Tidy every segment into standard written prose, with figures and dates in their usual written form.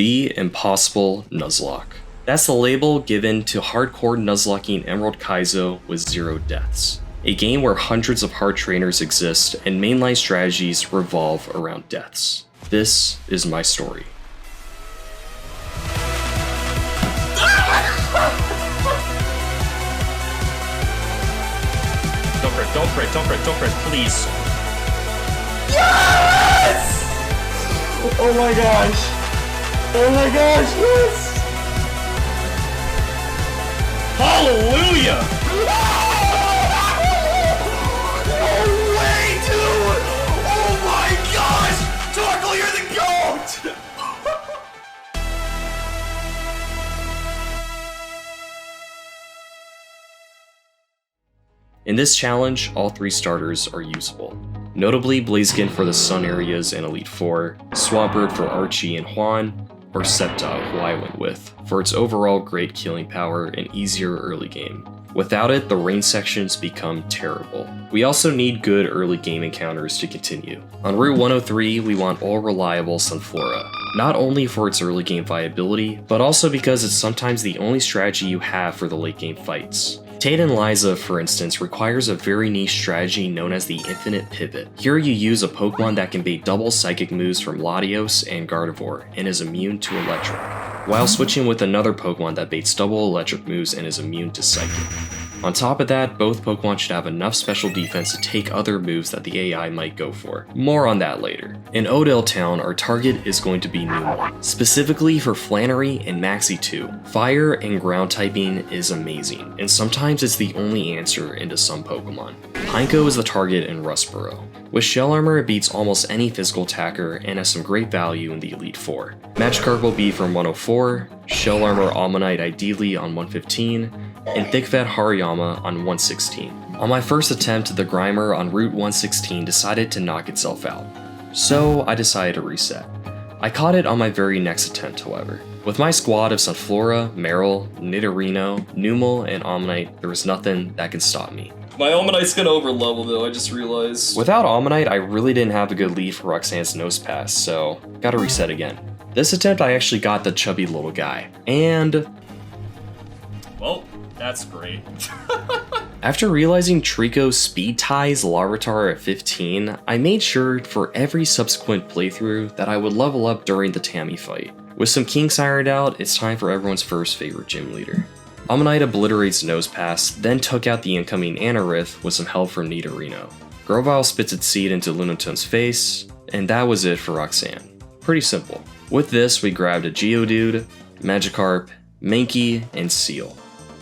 the impossible Nuzlocke. That's the label given to hardcore Nuzlocking Emerald Kaizo with 0 deaths. A game where hundreds of hard trainers exist and mainline strategies revolve around deaths. This is my story. Don't crit, please. Yes! Oh my gosh! Oh my gosh, yes! Hallelujah! No way, dude! Oh my gosh! Torkel, you're the GOAT! In this challenge, all 3 starters are usable. Notably, Blaziken for the Sun areas in Elite 4, Swampert for Archie and Juan, or Septa, who I went with, for its overall great killing power and easier early game. Without it, the rain sections become terrible. We also need good early game encounters to continue. On Route 103, we want all reliable Sunflora, not only for its early game viability, but also because it's sometimes the only strategy you have for the late game fights. Tate and Liza, for instance, requires a very niche strategy known as the Infinite Pivot. Here you use a Pokemon that can bait double psychic moves from Latios and Gardevoir and is immune to electric, while switching with another Pokemon that baits double electric moves and is immune to psychic. On top of that, both Pokemon should have enough special defense to take other moves that the AI might go for. More on that later. In Odell Town, our target is going to be Numel. Specifically for Flannery and Maxie 2, fire and ground typing is amazing, and sometimes it's the only answer into some Pokemon. Pineco is the target in Rustboro. With Shell Armor, it beats almost any physical attacker and has some great value in the Elite 4. Magikarp will be from 104, Shell Armor Ammonite ideally on 115, and Thickfat Hariyama on 116. On my first attempt, the Grimer on Route 116 decided to knock itself out, so I decided to reset. I caught it on my very next attempt, however. With my squad of Sunflora, Marill, Nidorino, Numel, and Ammonite, there was nothing that can stop me. My Ammonite's gonna overlevel though, I just realized. Without Ammonite, I really didn't have a good lead for Roxanne's Nose Pass, so gotta reset again. This attempt I actually got the chubby little guy, and... well, that's great. After realizing Trico speed ties Larvitar at 15, I made sure for every subsequent playthrough that I would level up during the Tammy fight. With some kinks ironed out, it's time for everyone's first favorite gym leader. Ammonite obliterates Nose Pass, then took out the incoming Anorith with some help from Nidorino. Grovyle spits its seed into Lunaton's face, and that was it for Roxanne. Pretty simple. With this, we grabbed a Geodude, Magikarp, Mankey, and Seal,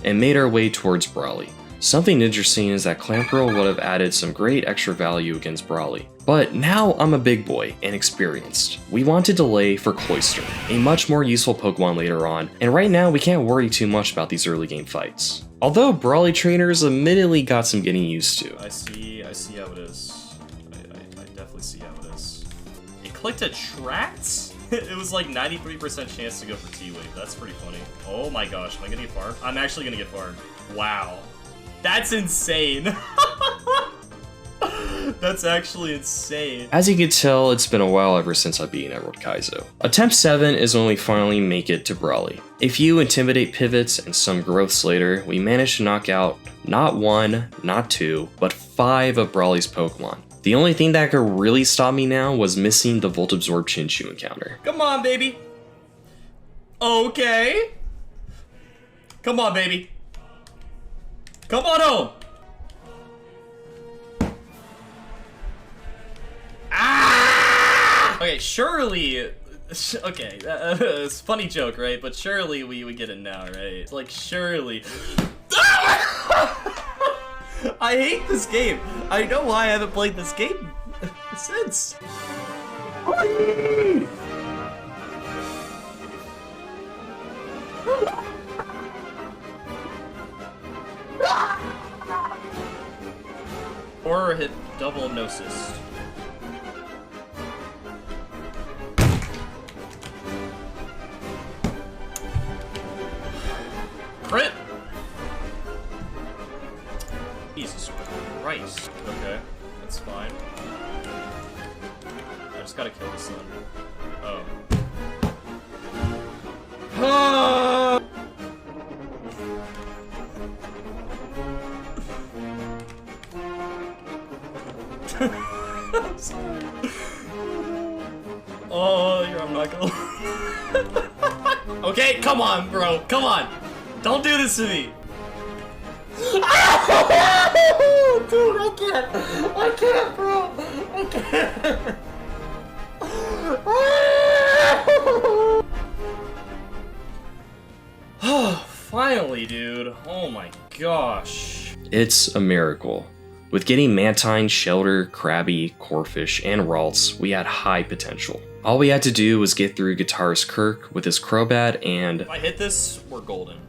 and made our way towards Brawly. Something interesting is that Clamperl would have added some great extra value against Brawly. But now I'm a big boy and experienced. We want to delay for Cloyster, a much more useful Pokemon later on, and right now we can't worry too much about these early game fights. Although Brawly trainers admittedly got some getting used to. I see how it is. I definitely see how it is. It clicked Attract? It was like 93% chance to go for T-Wave. That's pretty funny. Oh my gosh, am I gonna get farmed? I'm actually gonna get farmed. Wow. That's insane. That's actually insane. As you can tell, it's been a while ever since I've beaten Emerald Kaizo. Attempt 7 is when we finally make it to Brawly. A few Intimidate pivots and some growths later, we managed to knock out not 1, not 2, but 5 of Brawly's Pokemon. The only thing that could really stop me now was missing the Volt Absorb Chinchou encounter. Come on, baby. Okay. Come on, baby. Come on home. Ah! Okay, surely. Okay, it's a funny joke, right? But surely we would get it now, right? Like, surely. I hate this game. I know why I haven't played this game since. Or hit double Gnosis. Crit! Jesus Christ. Okay, that's fine. I just gotta kill the sun. Oh. I'm sorry. Oh, I'm not gonna. Okay, come on, bro. Come on. Don't do this to me. Dude, I can't. I can't, bro. I can't. Finally, dude. Oh my gosh. It's a miracle. With getting Mantine, Shelter, Krabby, Corfish, and Ralts, we had high potential. All we had to do was get through Guitarist Kirk with his Crobat and... If I hit this, we're golden.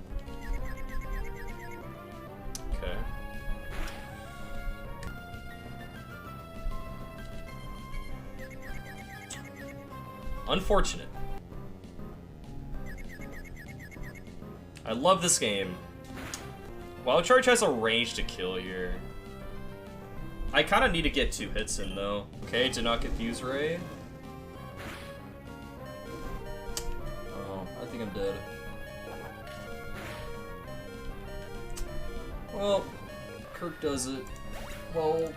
Okay. Unfortunate. I love this game. Wild Charge has a range to kill here. I kind of need to get 2 hits in though. Okay, did not confuse Ray. Oh, I think I'm dead. Well, Kirk does it. Well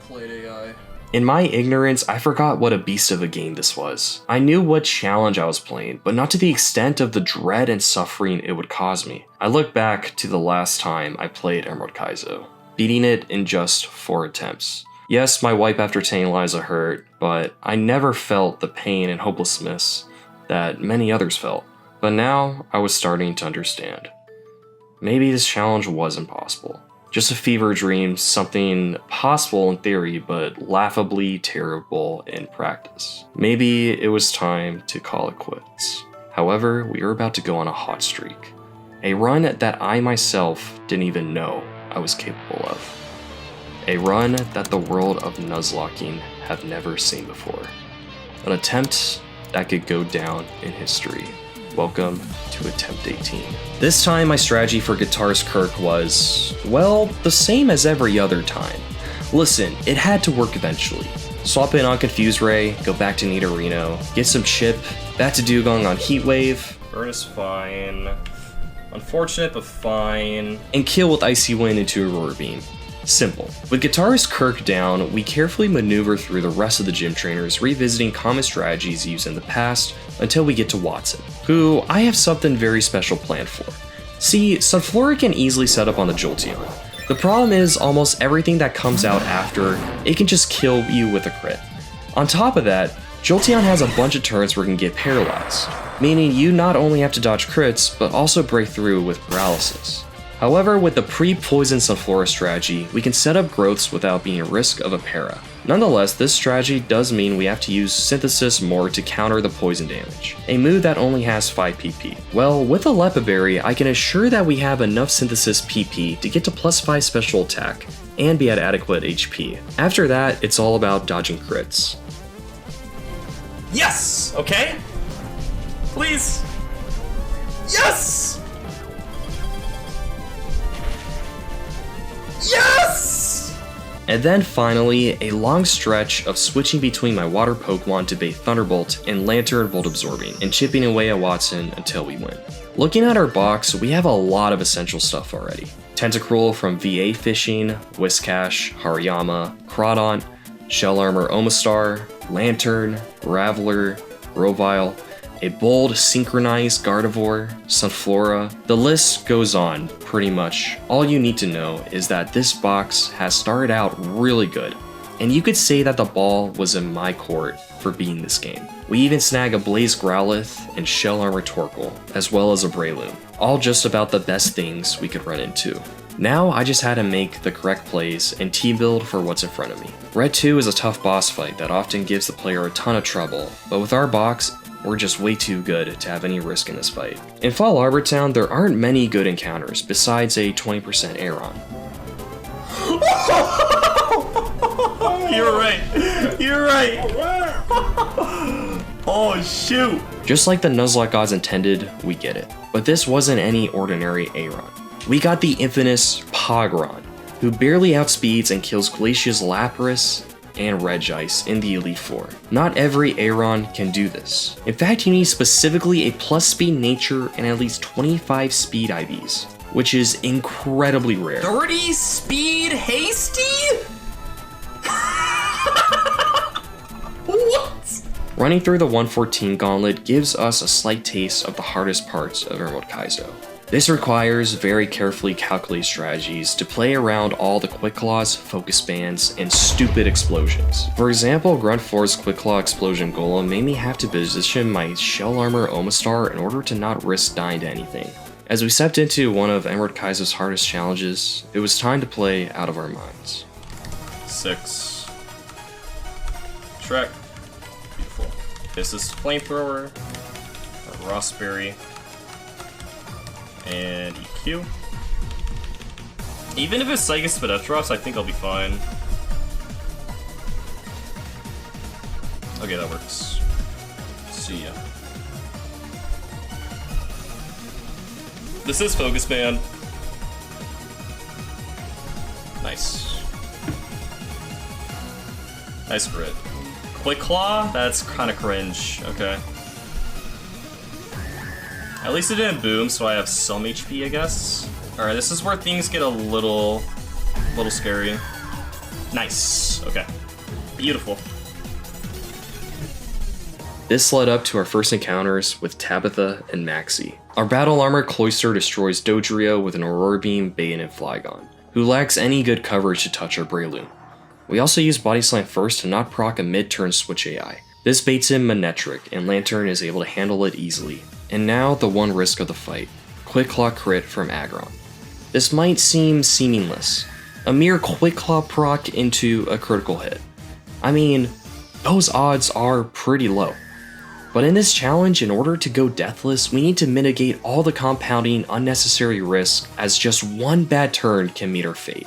played, AI. In my ignorance, I forgot what a beast of a game this was. I knew what challenge I was playing, but not to the extent of the dread and suffering it would cause me. I look back to the last time I played Emerald Kaizo, beating it in just 4 attempts. Yes, my wipe after Tantaliza hurt, but I never felt the pain and hopelessness that many others felt. But now, I was starting to understand. Maybe this challenge was impossible. Just a fever dream, something possible in theory, but laughably terrible in practice. Maybe it was time to call it quits. However, we were about to go on a hot streak. A run that I myself didn't even know I was capable of. A run that the world of Nuzlocking have never seen before. An attempt that could go down in history. Welcome to Attempt 18. This time my strategy for Guitarist Kirk was, well, the same as every other time. Listen, it had to work eventually. Swap in on Confuse Ray, go back to Nidorino, get some chip, back to Dugong on Heatwave. Burn is fine. Unfortunate, but fine. And kill with Icy Wind into Aurora Beam. Simple. With Guitarist Kirk down, we carefully maneuver through the rest of the gym trainers, revisiting common strategies used in the past until we get to Watson, who I have something very special planned for. See, Sunflora can easily set up on the Jolteon. The problem is almost everything that comes out after, it can just kill you with a crit. On top of that, Jolteon has a bunch of turns where it can get paralyzed, meaning you not only have to dodge crits, but also break through with paralysis. However, with the pre-poison Sunflora strategy, we can set up growths without being at risk of a para. Nonetheless, this strategy does mean we have to use Synthesis more to counter the poison damage, a move that only has 5 PP. Well, with a Lepa Berry, I can assure that we have enough Synthesis PP to get to +5 special attack, and be at adequate HP. After that, it's all about dodging crits. Yes! Okay? Please! Yes! Yes! And then finally, a long stretch of switching between my water Pokemon to bait Thunderbolt and Lantern Volt Absorbing, and chipping away at Watson until we win. Looking at our box, we have a lot of essential stuff already. Tentacruel from VA Fishing, Whiscash, Hariyama, Crawdaunt, Shell Armor Omastar, Lantern, Graveler, Grovyle, a bold synchronized Gardevoir, Sunflora. The list goes on, pretty much. All you need to know is that this box has started out really good, and you could say that the ball was in my court for beating this game. We even snag a Blaze Growlithe and Shell Armor Torkoal, as well as a Breloom, all just about the best things we could run into. Now I just had to make the correct plays and team build for what's in front of me. Red 2 is a tough boss fight that often gives the player a ton of trouble, but with our box, we're just way too good to have any risk in this fight. In Fall Arbor Town, there aren't many good encounters besides a 20% Aeron. You're right. You're right. Oh, shoot. Just like the Nuzlocke gods intended, we get it. But this wasn't any ordinary Aeron. We got the infamous Pogron, who barely outspeeds and kills Glacia's Lapras, and Regice in the Elite Four. Not every Aeron can do this. In fact, you need specifically a plus speed nature and at least 25 speed IVs, which is incredibly rare. 30 speed hasty? What? Running through the 114 gauntlet gives us a slight taste of the hardest parts of Emerald Kaizo. This requires very carefully calculated strategies to play around all the Quick Claws, Focus Bands, and stupid explosions. For example, Grunt 4's Quick Claw Explosion Golem made me have to position my Shell Armor Omastar in order to not risk dying to anything. As we stepped into one of Emerald Kaizo's hardest challenges, it was time to play out of our minds. 6. Shrek. Beautiful. This is Flamethrower, a Rossberry, and EQ. Even if it's Psychic Spidef drops, I think I'll be fine. Okay, that works. See ya. This is Focus Band. Nice. Nice grid. Quick Claw? That's kind of cringe. Okay. At least it didn't boom, so I have some HP, I guess. Alright, this is where things get a little scary. Nice. Okay. Beautiful. This led up to our first encounters with Tabitha and Maxi. Our Battle Armor Cloister destroys Dodrio with an Aurora Beam, Bane, and Flygon, who lacks any good coverage to touch our Breloom. We also use Body Slam first to not proc a mid-turn switch AI. This baits in Manectric, and Lantern is able to handle it easily. And now the one risk of the fight, Quick Claw crit from Aggron. This might seem seamless, a mere Quick Claw proc into a critical hit. I mean, those odds are pretty low. But in this challenge, in order to go deathless, we need to mitigate all the compounding unnecessary risk, as just one bad turn can meet our fate.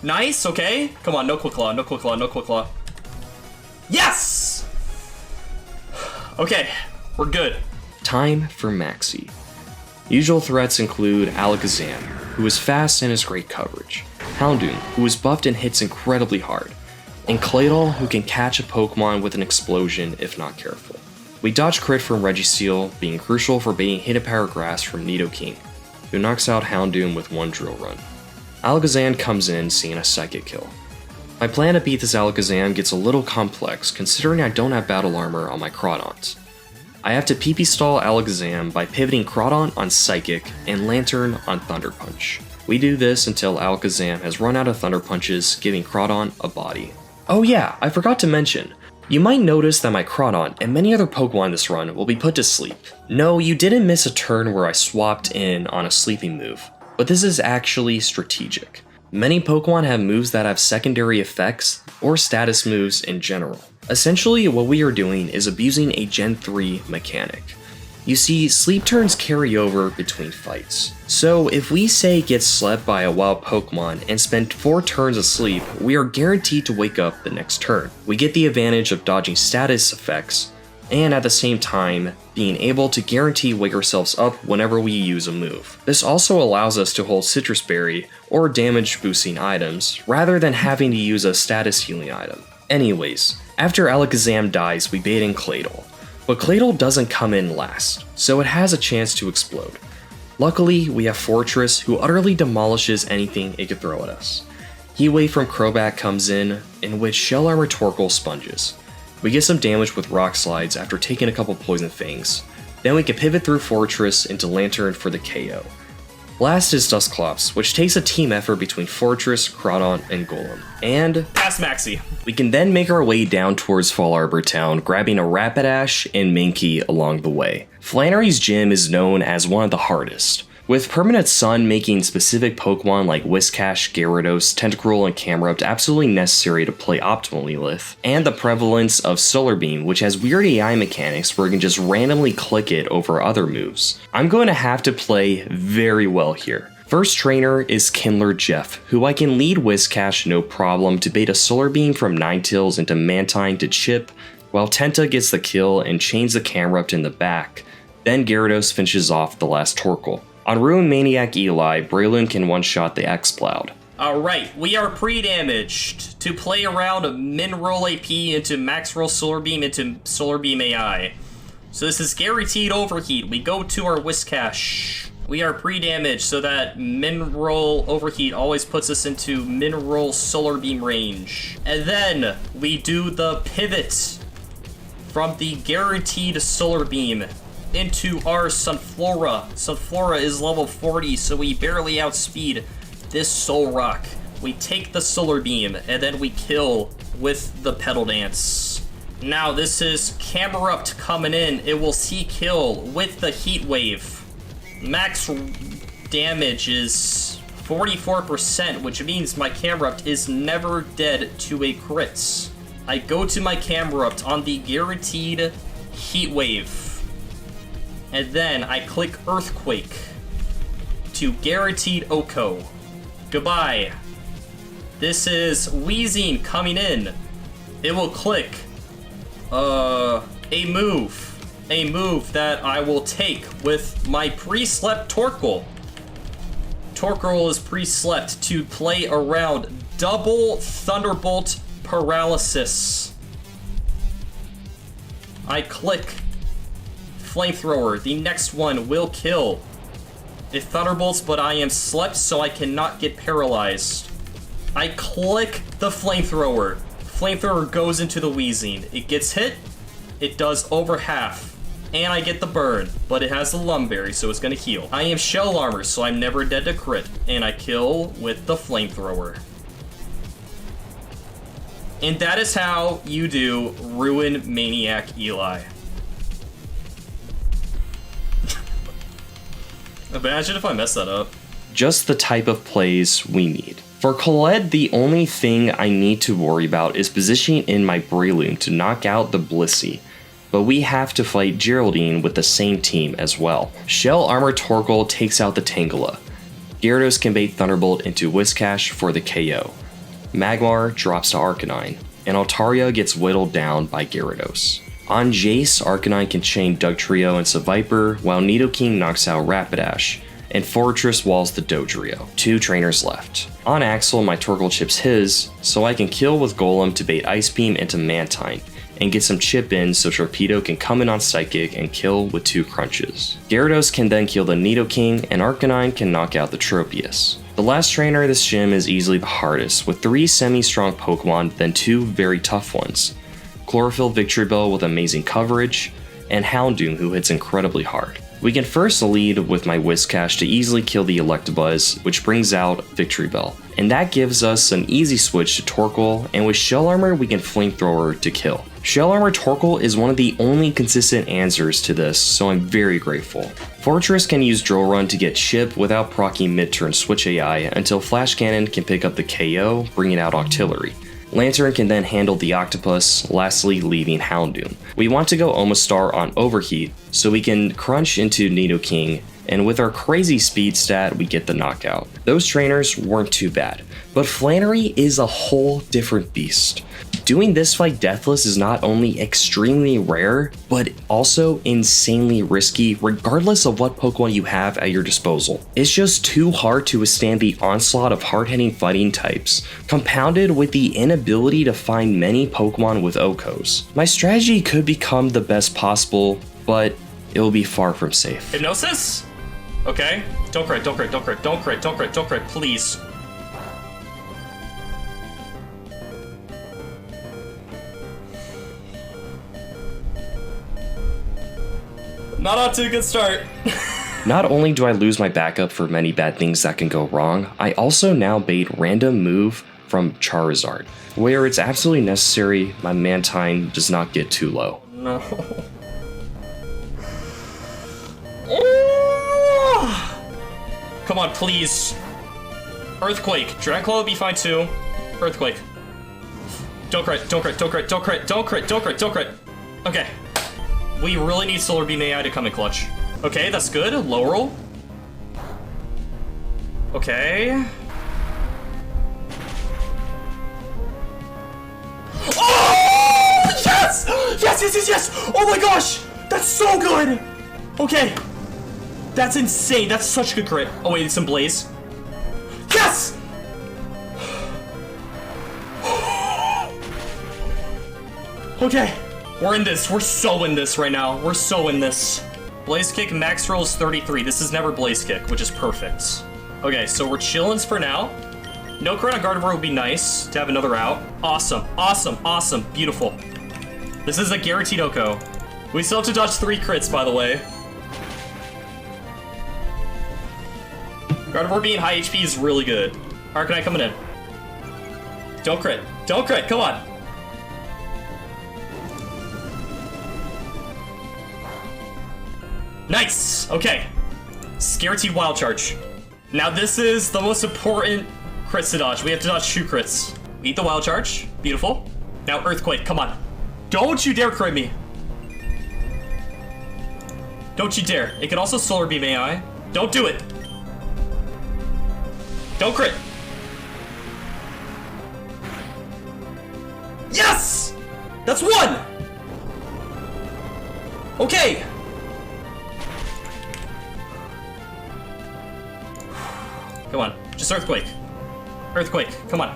Nice, okay. Come on, no Quick Claw, no Quick Claw, no Quick Claw. Yes! Okay, we're good. Time for Maxi. Usual threats include Alakazam, who is fast and has great coverage, Houndoom, who is buffed and hits incredibly hard, and Claydol, who can catch a Pokemon with an explosion if not careful. We dodge crit from Registeel, being crucial for baiting Hidden Power Grass from Nidoking, who knocks out Houndoom with one Drill Run. Alakazam comes in, seeing a Psychic kill. My plan to beat this Alakazam gets a little complex considering I don't have Battle Armor on my Crawdons. I have to PP stall Alakazam by pivoting Crawdon on Psychic and Lantern on Thunder Punch. We do this until Alakazam has run out of Thunder Punches, giving Crawdon a body. Oh yeah, I forgot to mention, you might notice that my Crawdon and many other Pokemon this run will be put to sleep. No, you didn't miss a turn where I swapped in on a sleeping move, but this is actually strategic. Many Pokemon have moves that have secondary effects, or status moves in general. Essentially, what we are doing is abusing a Gen 3 mechanic. You see, sleep turns carry over between fights. So if we say get slept by a wild Pokemon and spend 4 turns asleep, we are guaranteed to wake up the next turn. We get the advantage of dodging status effects, and at the same time, being able to guarantee wake ourselves up whenever we use a move. This also allows us to hold Citrus Berry or damage boosting items, rather than having to use a status healing item. Anyways, after Alakazam dies, we bait in Claydol. But Claydol doesn't come in last, so it has a chance to explode. Luckily, we have Fortress, who utterly demolishes anything it could throw at us. Heatwave from Crobat comes in which Shell Armor Torkoal sponges. We get some damage with Rock Slides after taking a couple Poison Fangs. Then we can pivot through Fortress into Lantern for the KO. Last is Dusclops, which takes a team effort between Fortress, Crawdon, and Golem. And Pass Maxi. we can then make our way down towards Fall Arbor Town, grabbing a Rapidash and Mankey along the way. Flannery's gym is known as one of the hardest, with Permanent Sun making specific Pokemon like Whiscash, Gyarados, Tentacruel, and Camerupt absolutely necessary to play optimally with, and the prevalence of Solar Beam, which has weird AI mechanics where you can just randomly click it over other moves. I'm going to have to play very well here. First trainer is Kindler Jeff, who I can lead Whiscash no problem to bait a Solar Beam from Ninetales into Mantine to chip, while Tenta gets the kill and chains the Camerupt in the back. Then Gyarados finishes off the last Torkoal. On Ruin Maniac Eli, Breloom can one-shot the X-Cloud. Alright, we are pre-damaged to play around min roll AP into max roll solar beam into solar beam AI. So this is guaranteed overheat. We go to our Whiskash. We are pre-damaged so that min roll overheat always puts us into min roll solar beam range. And then we do the pivot from the guaranteed solar beam into our Sunflora. Sunflora is level 40, so we barely outspeed this Soul Rock. We take the solar beam and then we kill with the Pedal Dance. Now this is Camerupt coming in. It will see kill with the Heat Wave. Max damage is 44%, which means my Camerupt is never dead to a crit. I go to my Camerupt on the guaranteed Heat Wave. And then I click Earthquake to guaranteed Oko. Goodbye. This is Wheezing coming in. It will click a move that I will take with my pre-slept Torkoal. Torkoal is pre-slept to play around double Thunderbolt Paralysis. I click Flamethrower. The next one will kill. It thunderbolts, but I am slept, so I cannot get paralyzed. I click the Flamethrower. Flamethrower goes into the Wheezing. It gets hit. It does over half. And I get the burn, but it has the Lumberry, so it's gonna heal. I am Shell Armor, so I'm never dead to crit. And I kill with the Flamethrower. And that is how you do Ruin Maniac Eli. Imagine if I messed that up. Just the type of plays we need. For Colette, the only thing I need to worry about is positioning in my Breloom to knock out the Blissey, but we have to fight Geraldine with the same team as well. Shell Armor Torkoal takes out the Tangela. Gyarados can bait Thunderbolt into Whiskash for the KO. Magmar drops to Arcanine, and Altaria gets whittled down by Gyarados. On Jace, Arcanine can chain Dugtrio into Viper, while Nidoking knocks out Rapidash, and Fortress walls the Dodrio. 2 trainers left. On Axel, my Torkoal chips his, so I can kill with Golem to bait Ice Beam into Mantine, and get some chip in so Torpedo can come in on Psychic and kill with 2 crunches. Gyarados can then kill the Nidoking, and Arcanine can knock out the Tropius. The last trainer of this gym is easily the hardest, with 3 semi-strong Pokemon, then 2 very tough ones. Chlorophyll Victreebel with amazing coverage, and Houndoom who hits incredibly hard. We can first lead with my Whiskash to easily kill the Electabuzz, which brings out Victreebel, and that gives us an easy switch to Torkoal, and with Shell Armor we can Flamethrower to kill. Shell Armor Torkoal is one of the only consistent answers to this, so I'm very grateful. Fortress can use Drill Run to get Chip without proccing mid-turn Switch AI until Flash Cannon can pick up the KO, bringing out Octillery. Lantern can then handle the Octopus, lastly leaving Houndoom. We want to go Omastar on Overheat, so we can crunch into Nidoking, and with our crazy speed stat, we get the knockout. Those trainers weren't too bad, but Flannery is a whole different beast. Doing this fight deathless is not only extremely rare, but also insanely risky regardless of what Pokemon you have at your disposal. It's just too hard to withstand the onslaught of hard-hitting fighting types, compounded with the inability to find many Pokemon with Okos. My strategy could become the best possible, but it will be far from safe. Hypnosis? Okay. Don't crit, don't crit, don't crit, don't crit, don't crit, don't crit, please. Not off to a good start. Not only do I lose my backup for many bad things that can go wrong, I also now bait random move from Charizard. Where it's absolutely necessary, my Mantine does not get too low. No. Come on, please. Earthquake. Dracula will be fine too. Earthquake. Don't crit, don't crit, don't crit, don't crit, don't crit, don't crit, don't crit. Okay. We really need Solar Beam AI to come in clutch. Okay, that's good. Low roll. Okay. Oh! Yes! Yes, yes, yes, yes! Oh my gosh! That's so good! Okay. That's insane. That's such good crit. Oh wait, it's some Blaze. Yes! Okay, we're in this. We're so in this right now. We're so in this. Blaze Kick max roll is 33. This is never Blaze Kick, which is perfect. Okay, so we're chillin' for now. No crit on Gardevoir would be nice to have another out. Awesome, awesome, awesome, beautiful. This is a guaranteed Oko. We still have to dodge 3 crits, by the way. Gardevoir being high HP is really good. Arcanine coming in. Don't crit. Don't crit, come on. Nice, okay. Guaranteed Wild Charge. Now this is the most important crits to dodge. We have to dodge 2 crits. Eat the Wild Charge, beautiful. Now Earthquake, come on. Don't you dare crit me. Don't you dare. It can also Solar Beam AI. Don't do it. Don't crit. Yes! That's 1! Okay. Come on, just Earthquake. Earthquake, come on.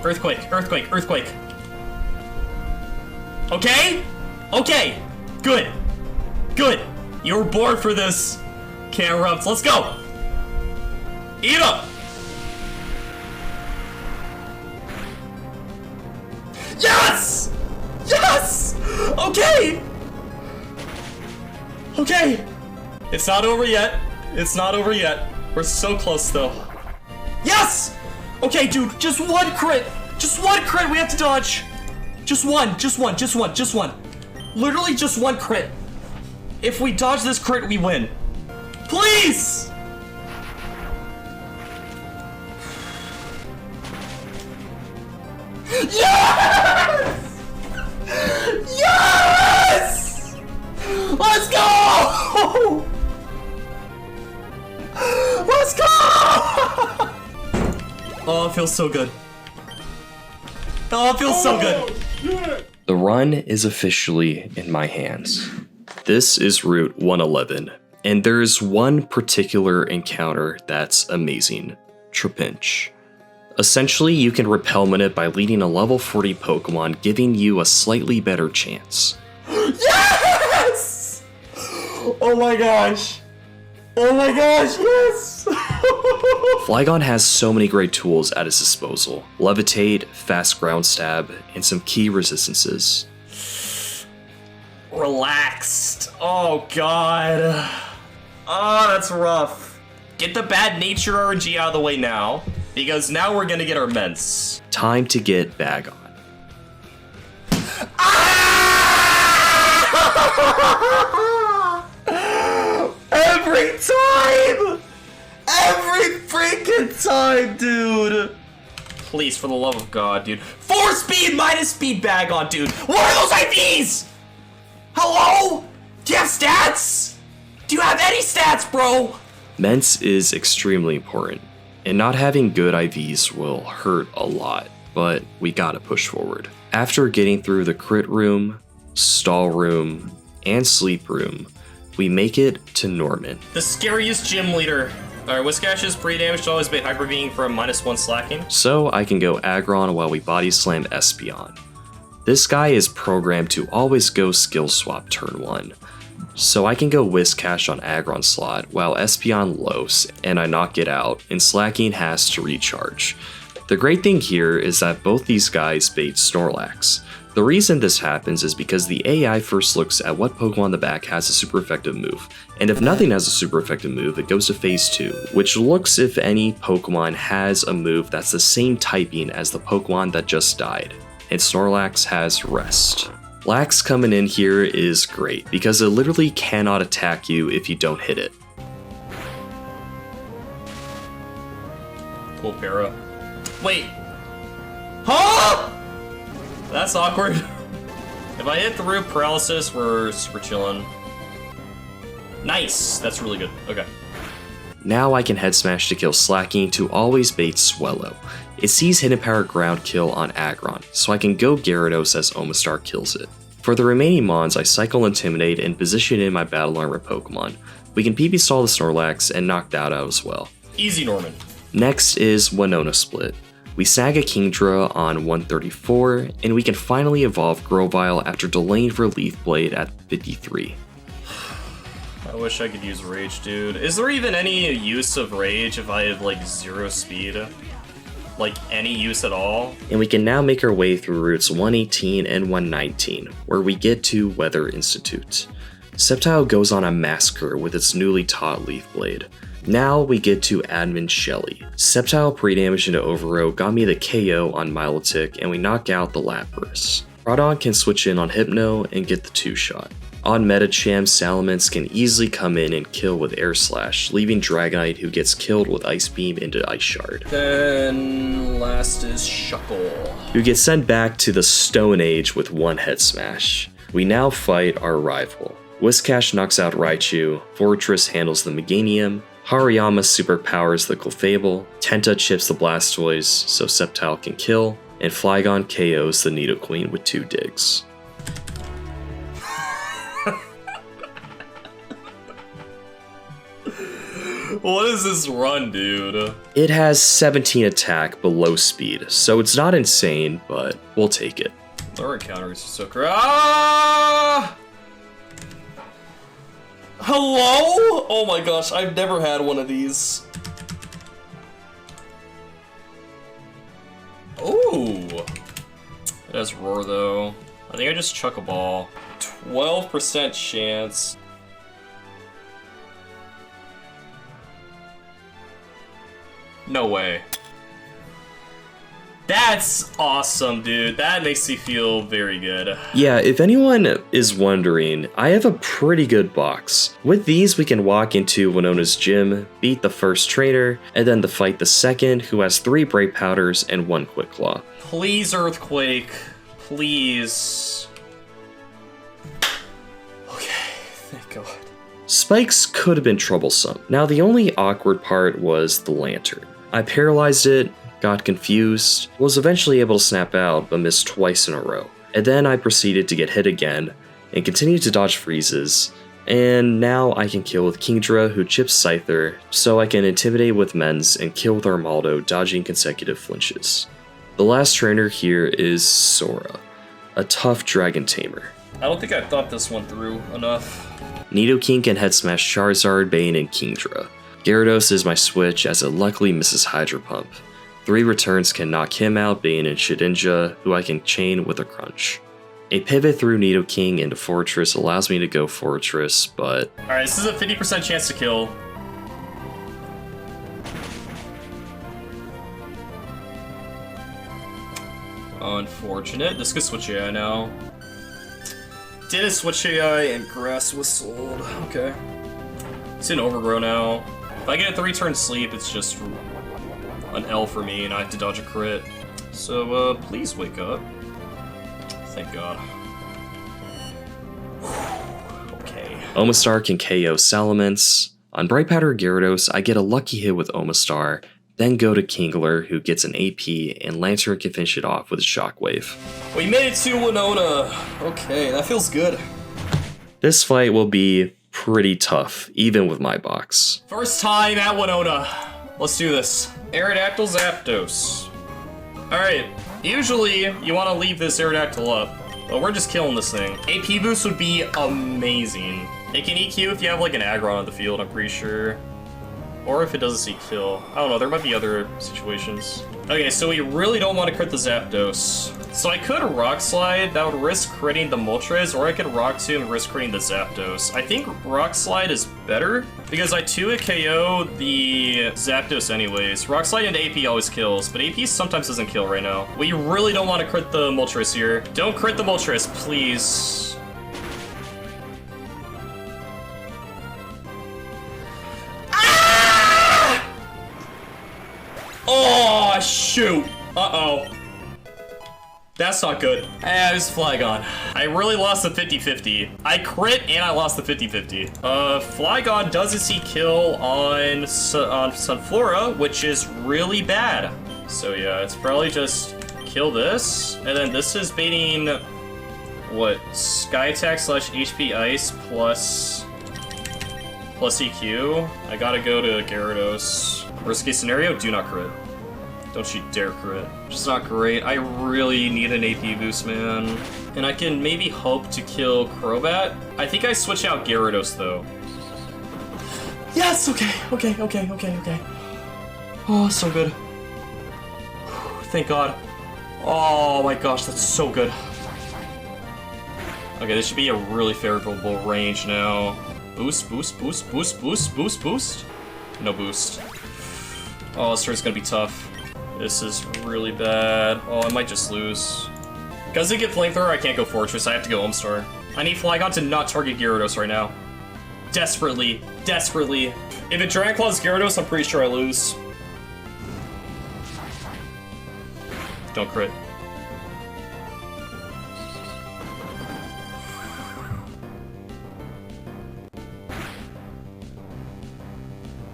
Earthquake, Earthquake, Earthquake. Okay? Okay, good. Good. You were born for this. Can't erupt, let's go. Eat up. Yes! Yes! Okay! Okay! It's not over yet. It's not over yet. We're so close though. Yes! Okay, dude, just 1 crit. Just 1 crit we have to dodge. Just one, just one, just one, just one. Literally just 1 crit. If we dodge this crit, we win. Please! Yes! Yes! Let's go! Let's go! Oh, it feels so good. Oh, it feels so good. The run is officially in my hands. This is Route 111, and there's one particular encounter that's amazing. Trapinch. Essentially, you can repelment it by leading a level 40 Pokemon, giving you a slightly better chance. Yes! Oh my gosh. Oh my gosh, yes! Flygon has so many great tools at its disposal. Levitate, fast ground stab, and some key resistances. Relaxed. Oh god. Oh, that's rough. Get the bad nature RNG out of the way now, because now we're gonna get our ments. Time to get Bagon. Every time! Every freaking time, dude! Please, for the love of God, dude. 4 speed minus speed Bagon, dude! What are those IVs? Hello? Do you have stats? Do you have any stats, bro? Ments is extremely important, and not having good IVs will hurt a lot, but we gotta push forward. After getting through the crit room, stall room, and sleep room, we make it to Norman. The scariest gym leader. Alright, Whiskash's pre-damage to always bait Hyper Being for a -1 slacking. So I can go Aggron while we body slam Espeon. This guy is programmed to always go skill swap turn 1. So I can go Whiscash on Aggron slot while Espeon lows and I knock it out and Slacking has to recharge. The great thing here is that both these guys bait Snorlax. The reason this happens is because the AI first looks at what Pokemon in the back has a super effective move, and if nothing has a super effective move, it goes to phase 2, which looks if any Pokemon has a move that's the same typing as the Pokemon that just died, and Snorlax has Rest. Lax coming in here is great, because it literally cannot attack you if you don't hit it. Cool para. Wait. Huh? That's awkward. If I hit the root paralysis, we're chilling. Nice. That's really good. Okay. Now I can head smash to kill Slacking to always bait Swellow. It sees Hidden Power Ground Kill on Aggron, so I can go Gyarados as Omastar kills it. For the remaining Mons, I cycle Intimidate and position in my Battle Armor Pokemon. We can PP stall the Snorlax and knock that out as well. Easy, Norman. Next is Winona Split. We snag a Kingdra on 134, and we can finally evolve Grovyle after delaying for Leaf Blade at 53. I wish I could use Rage, dude. Is there even any use of Rage if I have like 0 speed? Like any use at all? And we can now make our way through routes 118 and 119, where we get to Weather Institute. Sceptile goes on a massacre with its newly taught Leaf Blade. Now we get to Admin Shelly. Sceptile pre-damage into Overrow got me the KO on Milotic, and we knock out the Lapras. Groudon can switch in on Hypno and get the 2-shot. On Metacham, Salamence can easily come in and kill with Air Slash, leaving Dragonite, who gets killed with Ice Beam, into Ice Shard. Then last is Shuckle, who gets sent back to the Stone Age with 1 Head Smash. We now fight our rival. Whiscash knocks out Raichu, Fortress handles the Meganium, Hariyama superpowers the Clefable, Tenta chips the Blastoise so Sceptile can kill, and Flygon KOs the Nidoqueen with 2 digs. What is this run, dude? It has 17 attack below speed, so it's not insane, but we'll take it. Our encounters are so correct. Ah! Hello? Oh my gosh, I've never had one of these. Ooh. It has Roar though. I think I just chuck a ball. 12% chance. No way. That's awesome, dude. That makes me feel very good. Yeah, if anyone is wondering, I have a pretty good box. With these, we can walk into Winona's gym, beat the first trainer, and then to fight the second, who has 3 Bright Powders and 1 Quick Claw. Please, Earthquake. Please. Okay, thank God. Spikes could have been troublesome. Now, the only awkward part was the Lantern. I paralyzed it, got confused, was eventually able to snap out, but missed twice in a row. And then I proceeded to get hit again, and continued to dodge freezes, and now I can kill with Kingdra, who chips Scyther, so I can intimidate with Mens and kill with Armaldo, dodging consecutive flinches. The last trainer here is Sora, a tough dragon tamer. I don't think I thought this one through enough. Nidoking can head smash Charizard, Bane, and Kingdra. Gyarados is my switch as it luckily misses Hydro Pump. 3 returns can knock him out, Bane and Shedinja, who I can chain with a Crunch. A pivot through Nidoking into Fortress allows me to go Fortress, but... Alright, this is a 50% chance to kill. Unfortunate. This could switch AI now. Did a switch AI and Grass Whistled. Okay. It's in Overgrow now. If I get a 3-turn sleep, it's just an L for me, and I have to dodge a crit. So, please wake up. Thank God. Okay. Omastar can KO Salamence. On Bright Powder Gyarados, I get a lucky hit with Omastar, then go to Kingler, who gets an AP, and Lantern can finish it off with a Shockwave. We made it to Winona! Okay, that feels good. This fight will be pretty tough, even with my box. First time at Winona. Let's do this. Aerodactyl Zapdos. Alright, usually you want to leave this Aerodactyl up, but we're just killing this thing. AP boost would be amazing. It can EQ if you have like an Aggron on the field, I'm pretty sure. Or if it doesn't see kill. I don't know, there might be other situations. Okay, so we really don't want to crit the Zapdos. So I could Rock Slide, that would risk critting the Moltres, or I could Rock Tomb and risk critting the Zapdos. I think Rock Slide is better, because I 2-hit KO the Zapdos anyways. Rock Slide into AP always kills, but AP sometimes doesn't kill right now. We really don't want to crit the Moltres here. Don't crit the Moltres, please. Oh, shoot! Uh-oh. That's not good. It's Flygon. I really lost the 50-50. I crit and I lost the 50-50. Flygon doesn't see kill on Sunflora, which is really bad. So yeah, it's probably just kill this, and then this is baiting, what, Sky Attack / HP Ice plus EQ. I gotta go to Gyarados. Worst case scenario, do not crit. Don't you dare crit. Just not great. I really need an AP boost, man. And I can maybe hope to kill Crobat. I think I switch out Gyarados, though. Yes! Okay. Oh, so good. Thank God. Oh my gosh, that's so good. Okay, this should be a really favorable range now. Boost. No boost. Oh, this turn's gonna be tough. This is really bad. Oh, I might just lose. Because I get Flamethrower, I can't go Fortress. I have to go Omstar. I need Flygon to not target Gyarados right now. Desperately. If it Dragon Claws Gyarados, I'm pretty sure I lose. Don't crit.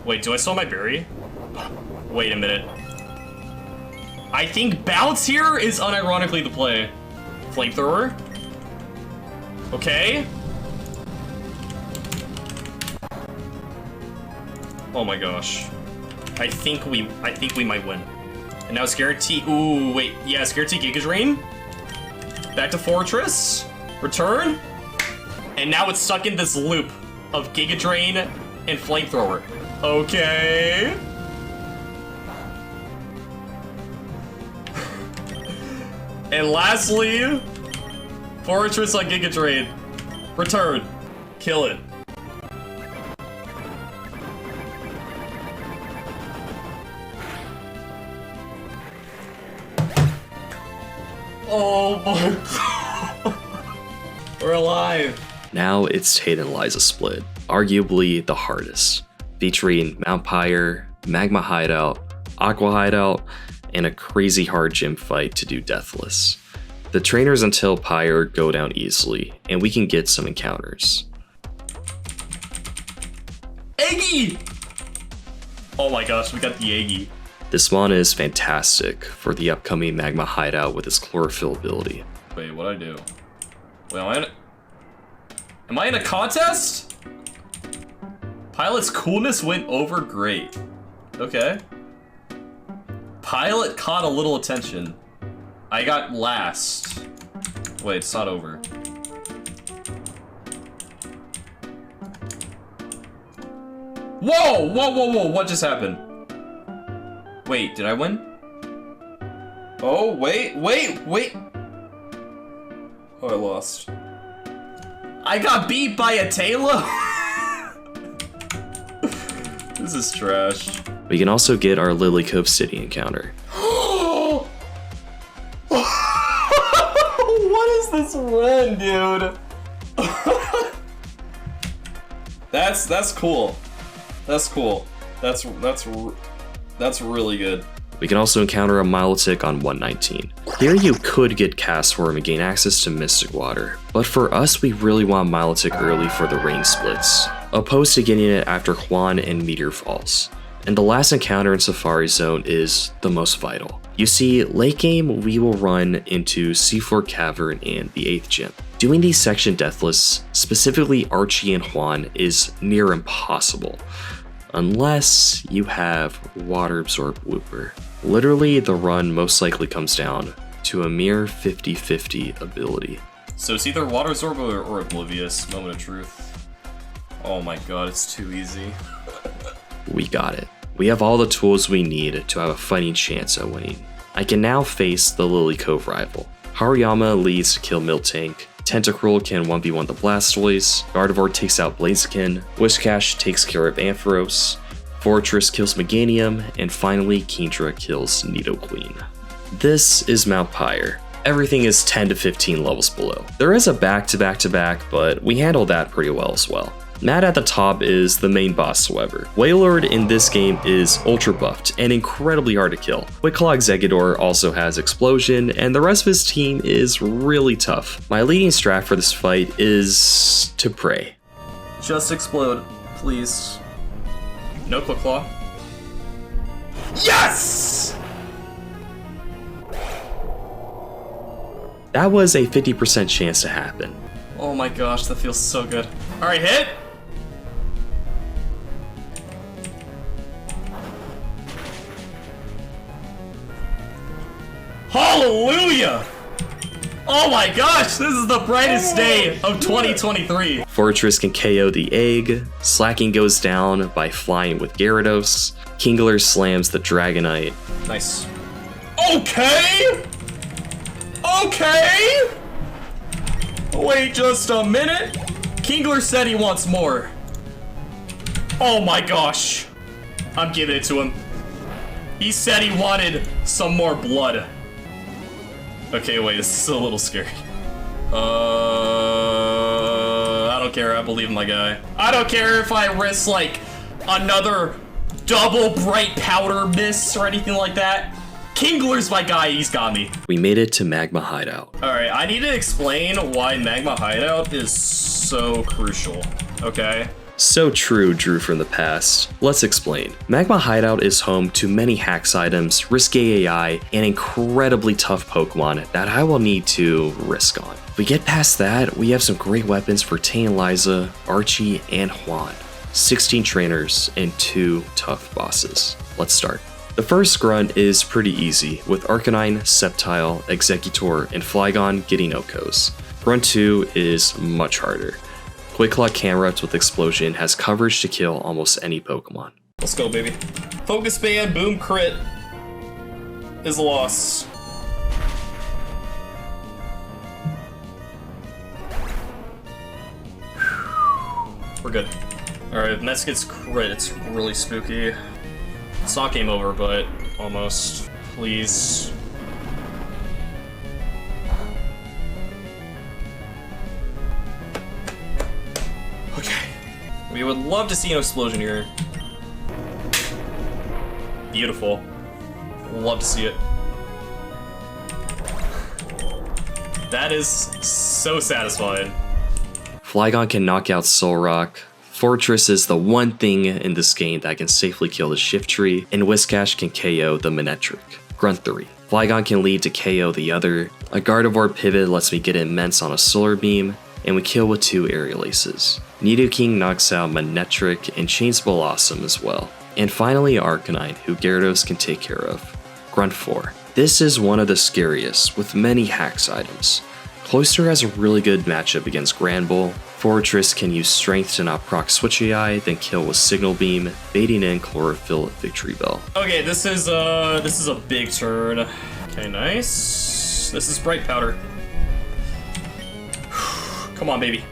Wait, do I still have my berry? Wait a minute. I think Bounce here is unironically the play. Flamethrower. Okay. Oh my gosh. I think we might win. And now it's guaranteed. Ooh, wait. Yeah, it's guaranteed Giga Drain. Back to Fortress. Return. And now it's stuck in this loop of Giga Drain and Flamethrower. Okay. And lastly, Fortress on Giga Drain. Return. Kill it. Oh my God. We're alive. Now it's Tate and Liza split, arguably the hardest, featuring Mount Pyre, Magma Hideout, Aqua Hideout, and a crazy hard gym fight to do Deathless. The trainers until Pyre go down easily, and we can get some encounters. Eggy! Oh my gosh, we got the Eggy. This mon is fantastic for the upcoming Magma Hideout with its Chlorophyll ability. Wait, what'd I do? Wait, am I in a contest? Pilot's coolness went over great. Okay. Pilot caught a little attention. I got last. Wait, it's not over. Whoa! What just happened? Wait, did I win? Oh, wait. Oh, I lost. I got beat by a Taylor? This is trash. We can also get our Lily Cove City encounter. What is this run, dude? That's cool. That's cool. That's really good. We can also encounter a Milotic on 119. Here you could get Castform and gain access to Mystic Water, but for us we really want Milotic early for the rain splits, opposed to getting it after Juan and Meteor Falls. And the last encounter in Safari Zone is the most vital. You see, late game we will run into Seafloor Cavern and the 8th gym. Doing these section Deathless, specifically Archie and Juan, is near impossible. Unless you have Water Absorb Wooper. Literally, the run most likely comes down to a mere 50-50 ability. So it's either Water Absorb or Oblivious, moment of truth. Oh my god, it's too easy. We got it. We have all the tools we need to have a fighting chance at winning. I can now face the Lily Cove rival. Hariyama leads to kill Miltank, Tentacruel can 1v1 the Blastoise, Gardevoir takes out Blaziken, Whiscash takes care of Ampharos, Fortress kills Meganium, and finally Kingdra kills Nidoqueen. This is Mount Pyre. Everything is 10 to 15 levels below. There is a back-to-back-to-back, but we handled that pretty well as well. Matt at the top is the main boss, however. Wailord in this game is ultra buffed and incredibly hard to kill. Wicklog Exeggutor also has Explosion, and the rest of his team is really tough. My leading strat for this fight is to pray. Just explode, please. No Quick Claw. Yes! That was a 50% chance to happen. Oh my gosh, that feels so good. Alright, hit! Hallelujah! Oh my gosh, this is the brightest day of 2023. Fortress can KO the egg, Slacking goes down by flying with Gyarados, Kingler slams the Dragonite. Nice. Okay! Okay! Wait just a minute. Kingler said he wants more. Oh my gosh. I'm giving it to him. He said he wanted some more blood. Okay, wait, this is a little scary. I don't care, I believe in my guy. I don't care if I risk, like, another double bright powder miss or anything like that. Kingler's my guy, he's got me. We made it to Magma Hideout. Alright, I need to explain why Magma Hideout is so crucial, okay? So true, Drew from the past. Let's explain. Magma Hideout is home to many hacks items, risky AI, and incredibly tough Pokemon that I will need to risk on. If we get past that, we have some great weapons for Liza, Archie, and Juan. 16 trainers and 2 tough bosses. Let's start. The first grunt is pretty easy, with Arcanine, Sceptile, Executor, and Flygon getting Okos. Grunt 2 is much harder. Quick Lock Camerupt with Explosion has coverage to kill almost any Pokemon. Let's go, baby. Focus Band, boom, crit is a loss. We're good. Alright, if Ness gets crit, it's really spooky. It's not game over, but almost. Please. Okay. We would love to see an explosion here. Beautiful. Love to see it. That is so satisfying. Flygon can knock out Solrock. Fortress is the one thing in this game that can safely kill the Shiftry, and Whiscash can KO the Manectric. Grunt 3. Flygon can lead to KO the other. A Gardevoir pivot lets me get immense on a Solar Beam, and we kill with 2 Aerial Aces. Nidoking knocks out Manectric and Chains Blossom as well. And finally Arcanine, who Gyarados can take care of. Grunt 4. This is one of the scariest, with many hacks items. Cloyster has a really good matchup against Granbull. Fortress can use Strength to not proc Switch AI, then kill with Signal Beam, baiting in Chlorophyll Victory Bell. Okay, this is a big turn. Okay, nice. This is Bright Powder. Come on, baby.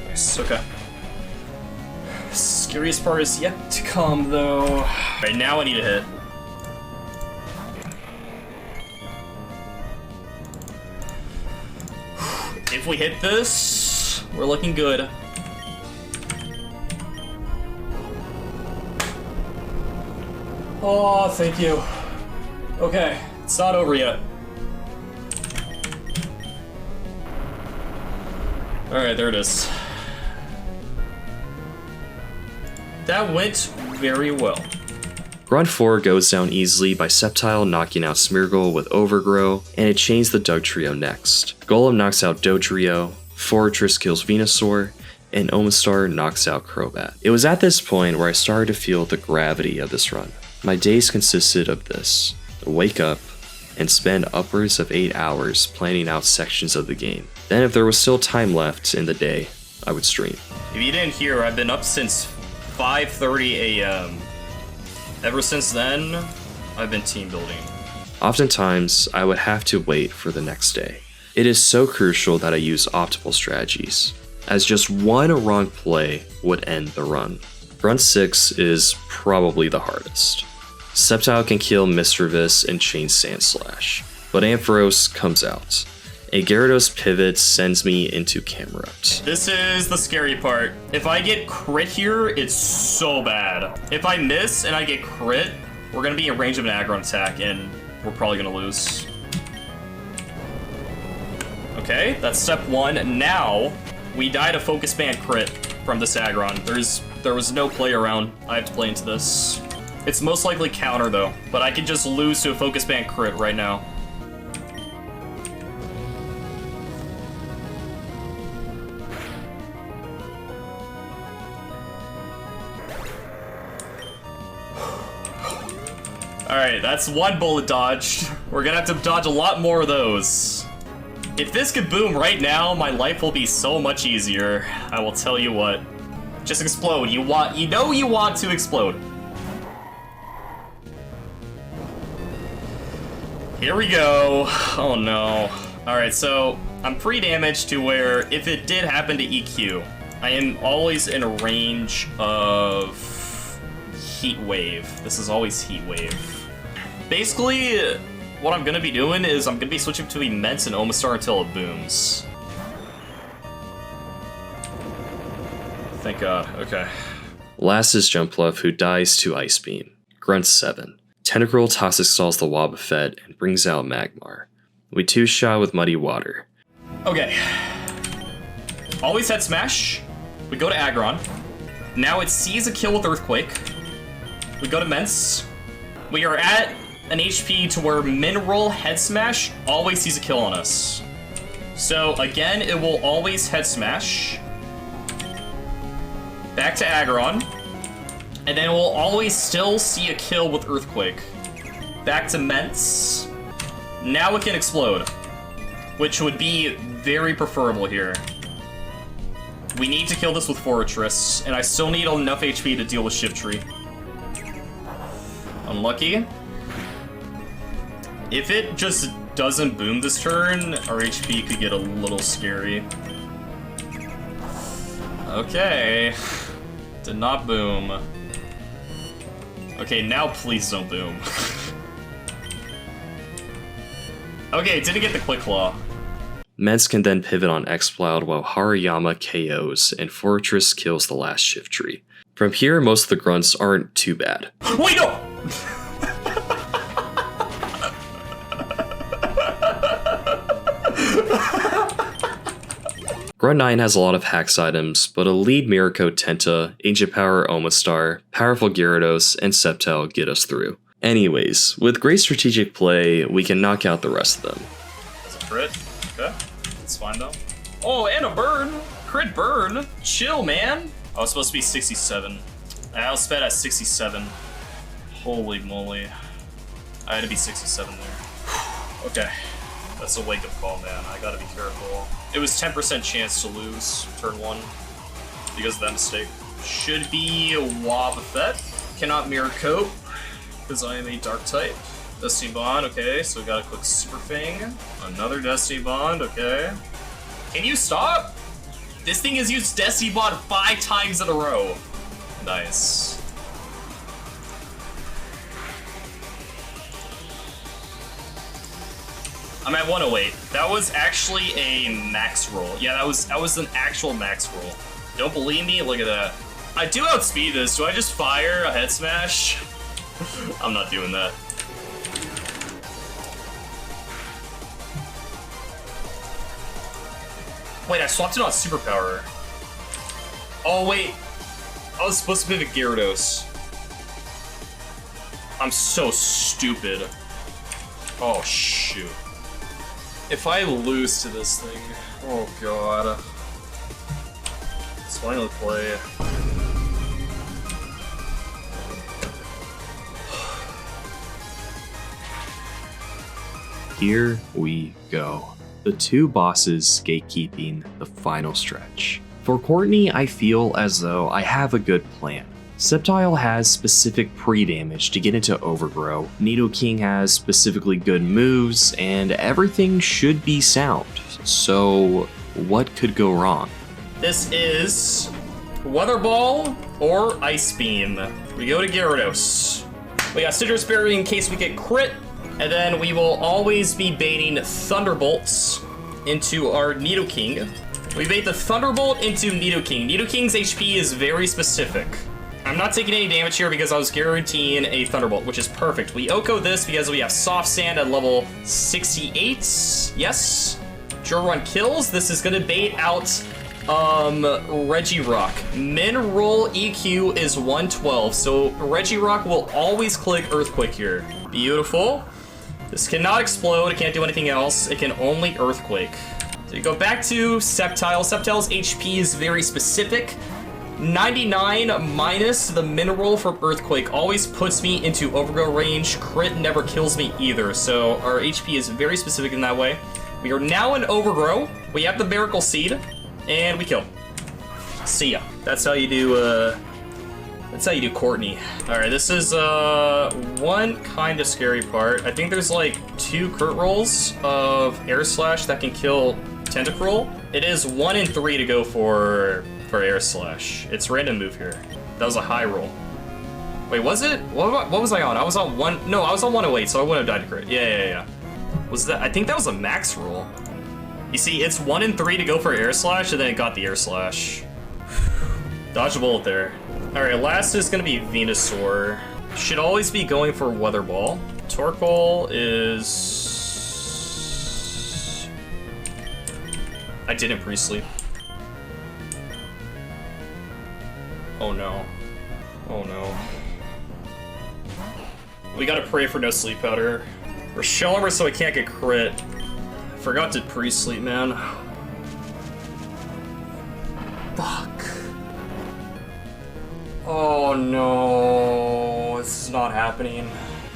Nice, okay. Scariest part is yet to come, though. Alright, now I need a hit. If we hit this, we're looking good. Oh, thank you. Okay, it's not over yet. Alright, there it is. That went very well. Grunt 4 goes down easily by Sceptile knocking out Smeargle with Overgrow, and it chains the Dugtrio next. Golem knocks out Dodrio, Fortress kills Venusaur, and Omastar knocks out Crobat. It was at this point where I started to feel the gravity of this run. My days consisted of this: wake up and spend upwards of 8 hours planning out sections of the game. Then if there was still time left in the day, I would stream. If you didn't hear, I've been up since 5:30 a.m. Ever since then, I've been team building. Oftentimes, I would have to wait for the next day. It is so crucial that I use optimal strategies, as just one wrong play would end the run. Grunt 6 is probably the hardest. Sceptile can kill Mischievous and chain Sandslash, but Ampharos comes out. A Gyarados pivot sends me into Camerupt. This is the scary part. If I get crit here, it's so bad. If I miss and I get crit, we're gonna be in range of an aggro attack and we're probably gonna lose. Okay, that's step 1. Now, we die to Focus Band crit from this aggron. There was no play around. I have to play into this. It's most likely counter though, but I could just lose to a Focus Band crit right now. Alright, that's one bullet dodged. We're gonna have to dodge a lot more of those. If this could boom right now, my life will be so much easier. I will tell you what. Just explode. You know you want to explode. Here we go. Oh no. Alright, so I'm pre-damaged to where if it did happen to EQ, I am always in a range of Heat Wave. This is always Heat Wave. Basically, what I'm gonna be doing is I'm gonna be switching between Immense and Omastar until it booms. Thank God, okay. Last is Jumpluff, who dies to Ice Beam. Grunt 7. Tentacruel Toxic Stalls the Wobbuffet and brings out Magmar. We 2-shot with Muddy Water. Okay. Always head smash. We go to Aggron. Now it sees a kill with Earthquake. We go to Mence. We are at an HP to where Mineral Head Smash always sees a kill on us. So again, it will always head smash. Back to Aggron. And then we'll always still see a kill with Earthquake. Back to Mence. Now it can explode, which would be very preferable here. We need to kill this with Fortress, and I still need enough HP to deal with Shiftry. Unlucky. If it just doesn't boom this turn, our HP could get a little scary. Okay. Did not boom. Okay, now please don't boom. Okay, didn't get the Quick Claw. Mence can then pivot on Exploud while Hariyama KOs and Fortress kills the last Shiftry. From here, most of the grunts aren't too bad. Wait, no! Grunt 9 has a lot of hacks items, but Elite Miracle Tenta, Ancient Power Omastar, Powerful Gyarados, and Sceptile get us through. Anyways, with great strategic play, we can knock out the rest of them. That's a crit. Okay. It's fine though. Oh, and a burn! Crit burn! Chill, man! I was supposed to be 67. I was sped at 67. Holy moly. I had to be 67 there. Okay. That's a wake-up call, man. I gotta be careful. It was 10% chance to lose turn 1 because of that mistake. Should be Wobbuffet. Cannot Mirror Coat because I am a Dark type. Destiny Bond, okay, so we got a quick Super Fang. Another Destiny Bond, okay. Can you stop? This thing has used Destiny Bond 5 times in a row. Nice. I'm at 108. That was actually a max roll. Yeah, that was an actual max roll. Don't believe me? Look at that. I do outspeed this. Do I just fire a head smash? I'm not doing that. Wait, I swapped it on superpower. Oh wait, I was supposed to pivot Gyarados. I'm so stupid. Oh shoot. If I lose to this thing, oh god. Let's finally play. Here we go. The two bosses gatekeeping the final stretch. For Courtney, I feel as though I have a good plan. Sceptile has specific pre-damage to get into Overgrow, Nidoking has specifically good moves, and everything should be sound. So, what could go wrong? This is Weather Ball or Ice Beam. We go to Gyarados. We got Citrus Berry in case we get crit, and then we will always be baiting Thunderbolts into our Nidoking. We bait the Thunderbolt into Nidoking. Nidoking's HP is very specific. I'm not taking any damage here because I was guaranteeing a Thunderbolt, which is perfect. We Oko this because we have Soft Sand at level 68. Yes. Run kills. This is gonna bait out Regirock. Min-roll EQ is 112, so Regirock will always click Earthquake here. Beautiful. This cannot explode, it can't do anything else, it can only Earthquake. So you go back to Sceptile. Sceptile's HP is very specific. 99 minus the mineral from Earthquake always puts me into overgrow range. Crit never kills me either, so our HP is very specific in that way. We are now in overgrow. We have the Miracle Seed, and we kill. See ya. That's how you do, Courtney. Alright, this is, one kind of scary part. I think there's, like, 2 crit rolls of Air Slash that can kill Tentacruel. It is 1 in 3 to go for Air Slash. It's random move here. That was a high roll. Wait, was it? What was I on? I was on 1... No, I was on 108, so I wouldn't have died to crit. Yeah. Was that... I think that was a max roll. You see, it's 1 in 3 to go for Air Slash, and then it got the Air Slash. Dodge a bullet there. Alright, last is gonna be Venusaur. Should always be going for Weather Ball. Torkoal is... I didn't pre-sleep. Oh no. Oh no. We gotta pray for no sleep powder. We're showing her so I can't get crit. Forgot to pre-sleep, man. Fuck. Oh no. This is not happening.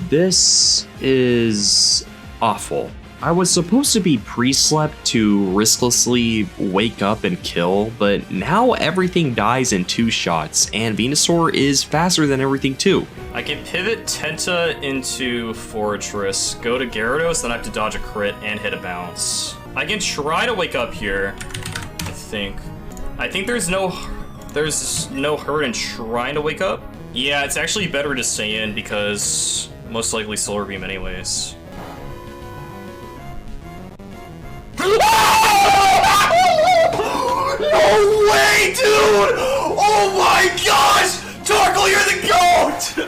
This is awful. I was supposed to be pre-slept to risklessly wake up and kill, but now everything dies in 2 shots, and Venusaur is faster than everything too. I can pivot Tenta into Fortress, go to Gyarados, then I have to dodge a crit and hit a bounce. I can try to wake up here, I think. I think there's no hurt in trying to wake up. Yeah, it's actually better to stay in because most likely Solar Beam anyways. No way, dude! Oh my gosh! Torkoal, you're the GOAT!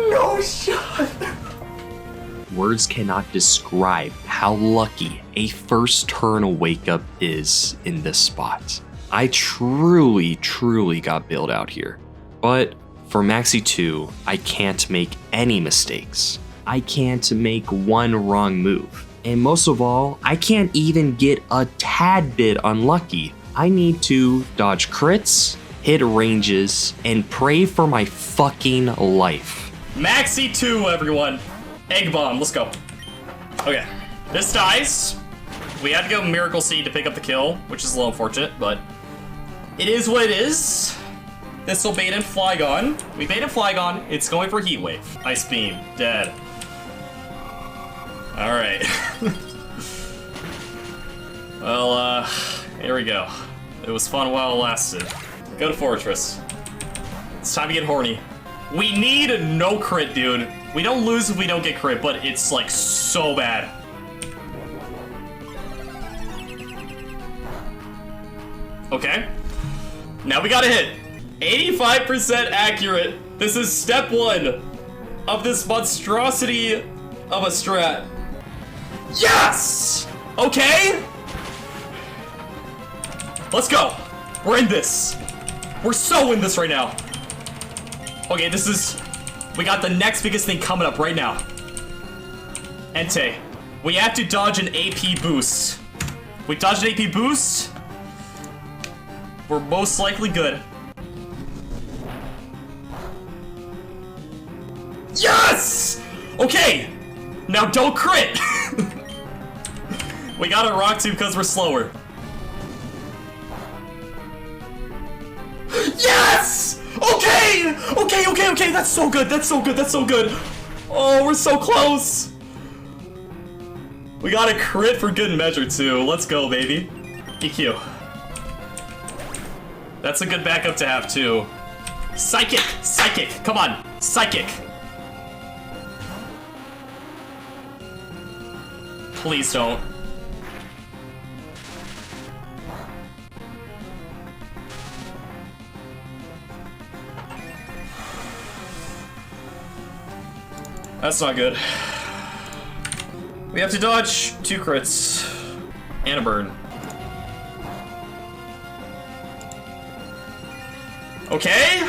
No shot! Words cannot describe how lucky a first turn wake up is in this spot. I truly got bailed out here. But for Maxi 2, I can't make any mistakes. I can't make one wrong move. And most of all, I can't even get a tad bit unlucky. I need to dodge crits, hit ranges, and pray for my fucking life. Maxi 2, everyone. Egg Bomb, let's go. Okay, this dies. We had to go Miracle Seed to pick up the kill, which is a little unfortunate, but it is what it is. This will bait in Flygon. We bait in Flygon. It's going for Heat Wave. Ice Beam, dead. All right. Well, here we go. It was fun while it lasted. Go to Fortress. It's time to get horny. We need no crit, dude. We don't lose if we don't get crit, but it's like so bad. Okay. Now we gotta hit. 85% accurate. This is step 1 of this monstrosity of a strat. Yes! Okay. Let's go. We're in this. We're so in this right now. Okay, this is... We got the next biggest thing coming up right now. Entei. We have to dodge an AP boost. We dodge an AP boost. We're most likely good. Yes! Okay! Now don't crit! We got a Rock Tomb because we're slower. Yes! Okay! Okay, that's so good, that's so good. Oh, we're so close! We got a crit for good measure too. Let's go, baby. EQ. That's a good backup to have too. Psychic, come on, Psychic. Please don't. That's not good. We have to dodge 2 crits and a burn. Okay.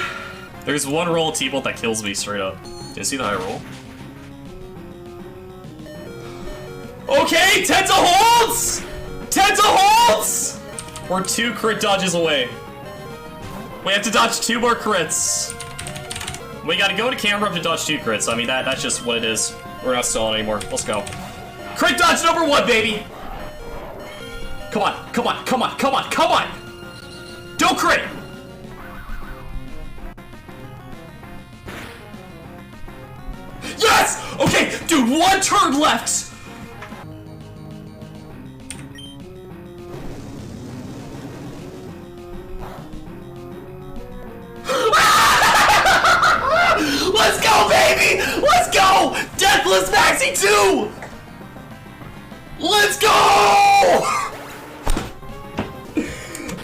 There's one roll of T-Bolt that kills me straight up. Did you see the high roll? Okay, Tenta holds! Tenta holds! We're 2 crit dodges away. We have to dodge 2 more crits. We gotta go to camera up to dodge 2 crits. I mean, that's just what it is. We're not stalling anymore. Let's go. Crit dodge number 1, baby! Come on, come on, come on, come on, come on! Don't crit! Yes! Okay, dude, 1 turn left! Let's go, baby! Let's go! Deathless Maxi 2! Let's go!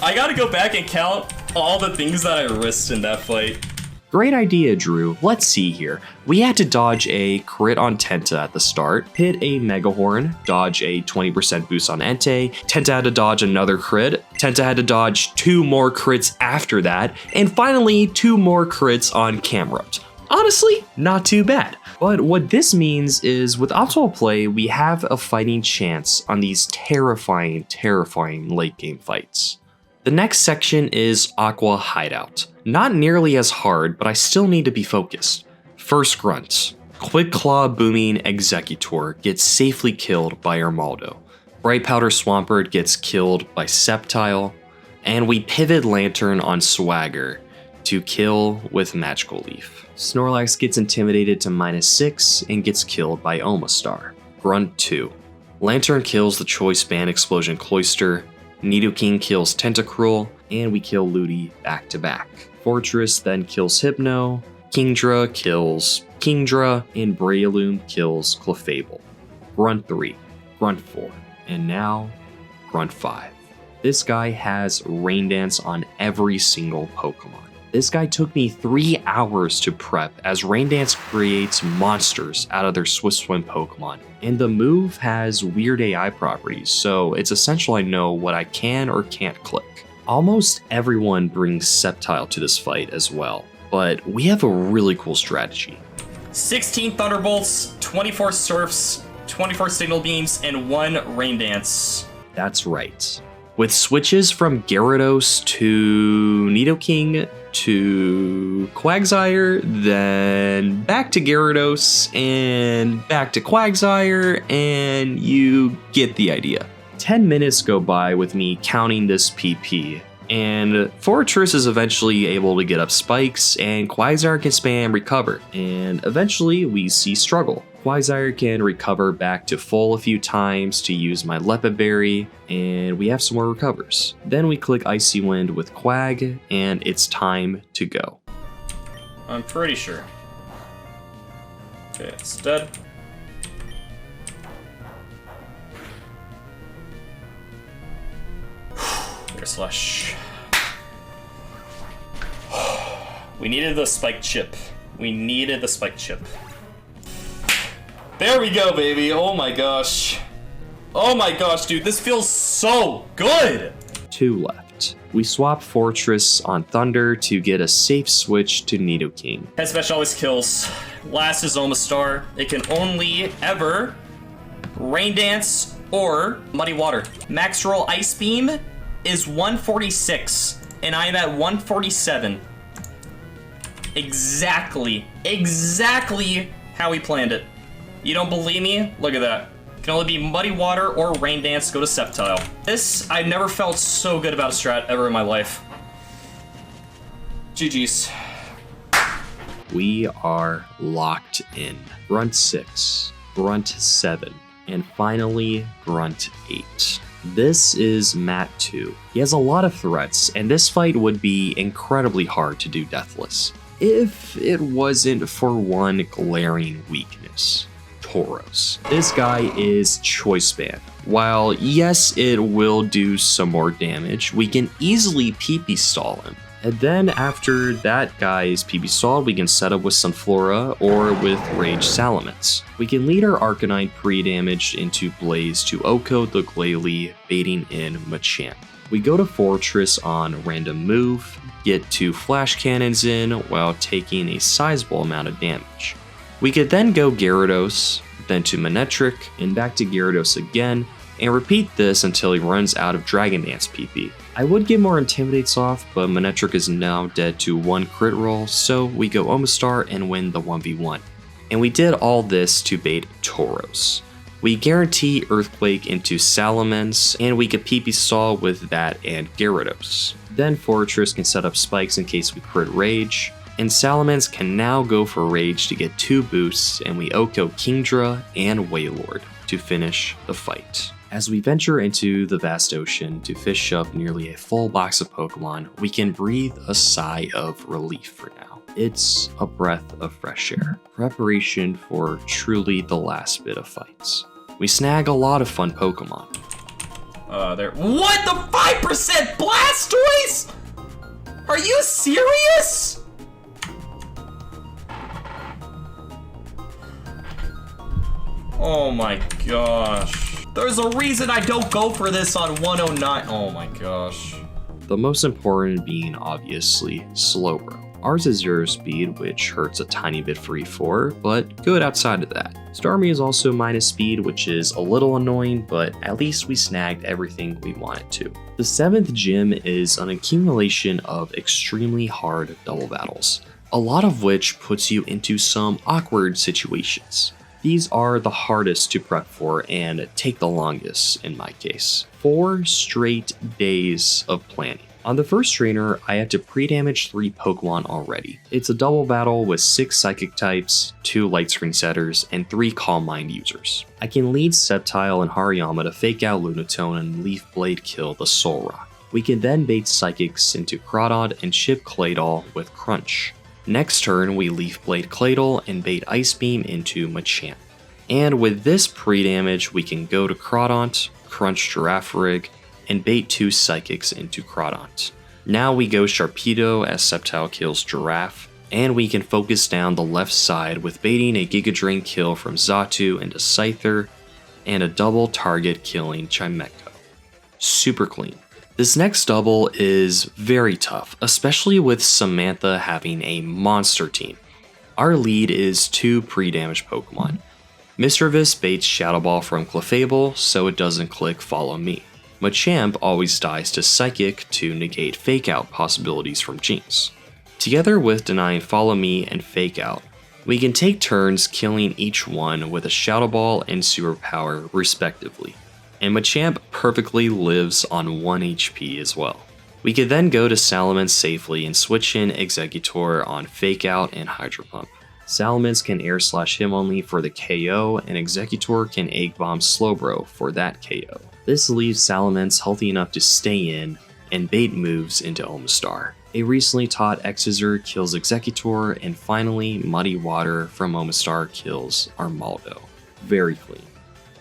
I gotta go back and count all the things that I risked in that fight. Great idea, Drew. Let's see here. We had to dodge a crit on Tenta at the start, hit a Mega Horn, dodge a 20% boost on Entei, Tenta had to dodge another crit, Tenta had to dodge 2 more crits after that, and finally 2 more crits on Camerupt. Honestly, not too bad. But what this means is with optimal play, we have a fighting chance on these terrifying late game fights. The next section is Aqua Hideout. Not nearly as hard, but I still need to be focused. First grunt. Quick Claw Booming Executor gets safely killed by Armaldo. Bright Powder Swampert gets killed by Sceptile. And we pivot Lantern on Swagger to kill with Magical Leaf. Snorlax gets intimidated to -6 and gets killed by Omastar. Grunt 2. Lantern kills the Choice Band Explosion Cloyster, Nidoking kills Tentacruel, and we kill Ludi back to back. Fortress then kills Hypno, Kingdra kills Kingdra, and Breloom kills Clefable. Grunt 3, Grunt 4, and now Grunt 5. This guy has Rain Dance on every single Pokemon. This guy took me 3 hours to prep as Rain Dance creates monsters out of their Swift Swim Pokemon. And the move has weird AI properties, so it's essential I know what I can or can't click. Almost everyone brings Sceptile to this fight as well, but we have a really cool strategy. 16 Thunderbolts, 24 Surfs, 24 Signal Beams, and 1 Rain Dance. That's right. With switches from Gyarados to Nidoking to Quagsire, then back to Gyarados, and back to Quagsire, and you get the idea. 10 minutes go by with me counting this PP, and Fortress is eventually able to get up spikes, and Quagsire can spam recover, and eventually we see struggle. Quagsire can recover back to full a few times to use my Lepid Berry, and we have some more recovers. Then we click Icy Wind with Quag, and it's time to go. I'm pretty sure. Okay, it's dead. Air Slash. We needed the spike chip. We needed the spike chip. There we go, baby. Oh my gosh. Oh my gosh, dude. This feels so good. 2 left. We swap Fortress on Thunder to get a safe switch to Nidoking. Head Smash always kills. Last is Omastar. It can only ever Rain Dance or Muddy Water. Max Roll Ice Beam is 146, and I am at 147. Exactly how we planned it. You don't believe me? Look at that. It can only be Muddy Water or Rain Dance, go to Sceptile. This, I've never felt so good about a strat ever in my life. GG's. We are locked in. Grunt 6, Grunt 7, and finally Grunt 8. This is Matt 2. He has a lot of threats, and this fight would be incredibly hard to do deathless, if it wasn't for one glaring weakness. Tauros. This guy is Choice Band. While yes, it will do some more damage, we can easily PP stall him. And then after that guy is PP stalled, we can set up with Sunflora or with Rage Salamence. We can lead our Arcanine pre-damaged into Blaze to Oko the Glalie, baiting in Machamp. We go to Fortress on random move, get 2 Flash Cannons in while taking a sizable amount of damage. We could then go Gyarados, then to Manectric, and back to Gyarados again, and repeat this until he runs out of Dragon Dance PP. I would get more Intimidates off, but Manectric is now dead to 1 crit roll, so we go Omastar and win the 1v1. And we did all this to bait Tauros. We guarantee Earthquake into Salamence, and we get PP stall with that and Gyarados. Then Fortress can set up spikes in case we crit Rage, and Salamence can now go for Rage to get 2 boosts, and we OHKO Kingdra and Wailord to finish the fight. As we venture into the vast ocean to fish up nearly a full box of Pokemon, we can breathe a sigh of relief for now. It's a breath of fresh air, preparation for truly the last bit of fights. We snag a lot of fun Pokemon. What the 5% Blastoise? Are you serious? Oh my gosh. There's a reason I don't go for this on 109. Oh my gosh. The most important being obviously Slowbro. Ours is 0 speed, which hurts a tiny bit for E4, but good outside of that. Starmie is also minus speed, which is a little annoying, but at least we snagged everything we wanted to. The 7th gym is an accumulation of extremely hard double battles, a lot of which puts you into some awkward situations. These are the hardest to prep for and take the longest in my case. 4 straight days of planning. On the first trainer, I had to pre-damage 3 Pokemon already. It's a double battle with 6 Psychic types, 2 Light Screen setters, and 3 Calm Mind users. I can lead Sceptile and Hariyama to fake out Lunatone and Leaf Blade kill the Solrock. We can then bait Psychics into Crawdad and chip Claydol with Crunch. Next turn, we Leaf Blade Claydol and bait Ice Beam into Machamp. And with this pre-damage, we can go to Crawdaunt, Crunch Girafarig, and bait 2 Psychics into Crawdaunt. Now we go Sharpedo as Sceptile kills Giraffe, and we can focus down the left side with baiting a Giga Drain kill from Xatu into Scyther, and a double target killing Chimecho. Super clean. This next double is very tough, especially with Samantha having a monster team. Our lead is 2 pre-damaged Pokemon. Misdreavus baits Shadow Ball from Clefable so it doesn't click Follow Me. Machamp always dies to Psychic to negate Fake Out possibilities from Jinx. Together with denying Follow Me and Fake Out, we can take turns killing each one with a Shadow Ball and Superpower respectively. And Machamp perfectly lives on 1 HP as well. We could then go to Salamence safely and switch in Exeggutor on Fake Out and Hydro Pump. Salamence can Air Slash him only for the KO, and Exeggutor can Egg Bomb Slowbro for that KO. This leaves Salamence healthy enough to stay in and bait moves into Omastar. A recently taught X-Scissor kills Exeggutor, and finally Muddy Water from Omastar kills Armaldo. Very clean.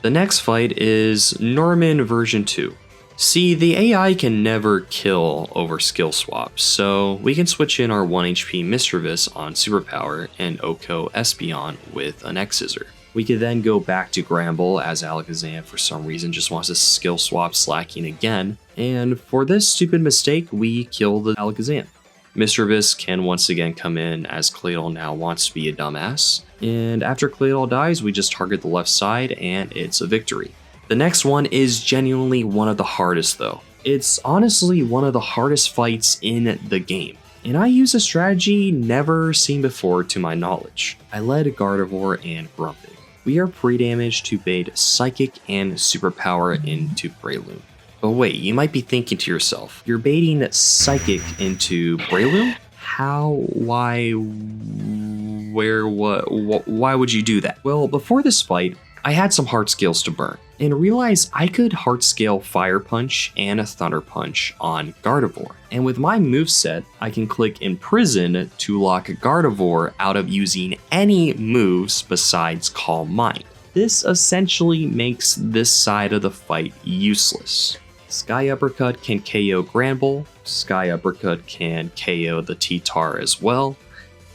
The next fight is Norman version 2. See, the AI can never kill over skill swaps, so we can switch in our 1 HP Misdreavus on Superpower and OHKO Espeon with an X-Scissor. We could then go back to Gramble as Alakazam for some reason just wants to skill swap Slacking again, and for this stupid mistake, we kill the Alakazam. Misdreavus can once again come in as Claydol now wants to be a dumbass, and after Claydol dies, we just target the left side and it's a victory. The next one is genuinely one of the hardest though. It's honestly one of the hardest fights in the game, and I use a strategy never seen before to my knowledge. I led Gardevoir and Grumpig. We are pre-damaged to bait Psychic and Superpower into Breloom. But wait, you might be thinking to yourself, you're baiting Psychic into Breloom? How, why, where, what, why would you do that? Well, before this fight, I had some heart scales to burn, and realized I could heart scale Fire Punch and a Thunder Punch on Gardevoir. And with my moveset, I can click Imprison to lock Gardevoir out of using any moves besides Calm Mind. This essentially makes this side of the fight useless. Sky Uppercut can KO Granbull, Sky Uppercut can KO the T-Tar as well,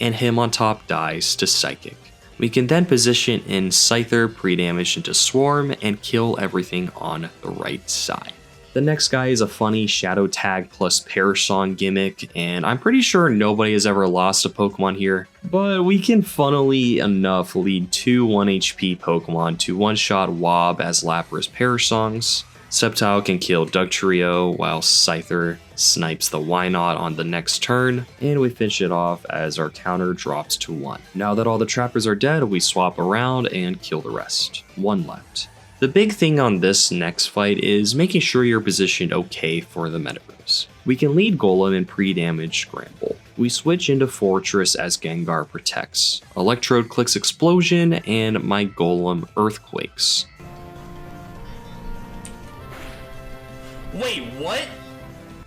and him on top dies to Psychic. We can then position in Scyther pre-damage into Swarm and kill everything on the right side. The next guy is a funny Shadow Tag plus Perish Song gimmick, and I'm pretty sure nobody has ever lost a Pokemon here, but we can funnily enough lead 2 1 HP Pokemon to one-shot Wob as Lapras Perish Songs. Sceptile can kill Dugtrio while Scyther snipes the Wynot on the next turn, and we finish it off as our counter drops to 1. Now that all the trappers are dead, we swap around and kill the rest. 1 left. The big thing on this next fight is making sure you're positioned okay for the meta moves. We can lead Golem and pre-damage Scramble. We switch into Fortress as Gengar protects. Electrode clicks Explosion, and my Golem Earthquakes. Wait, what?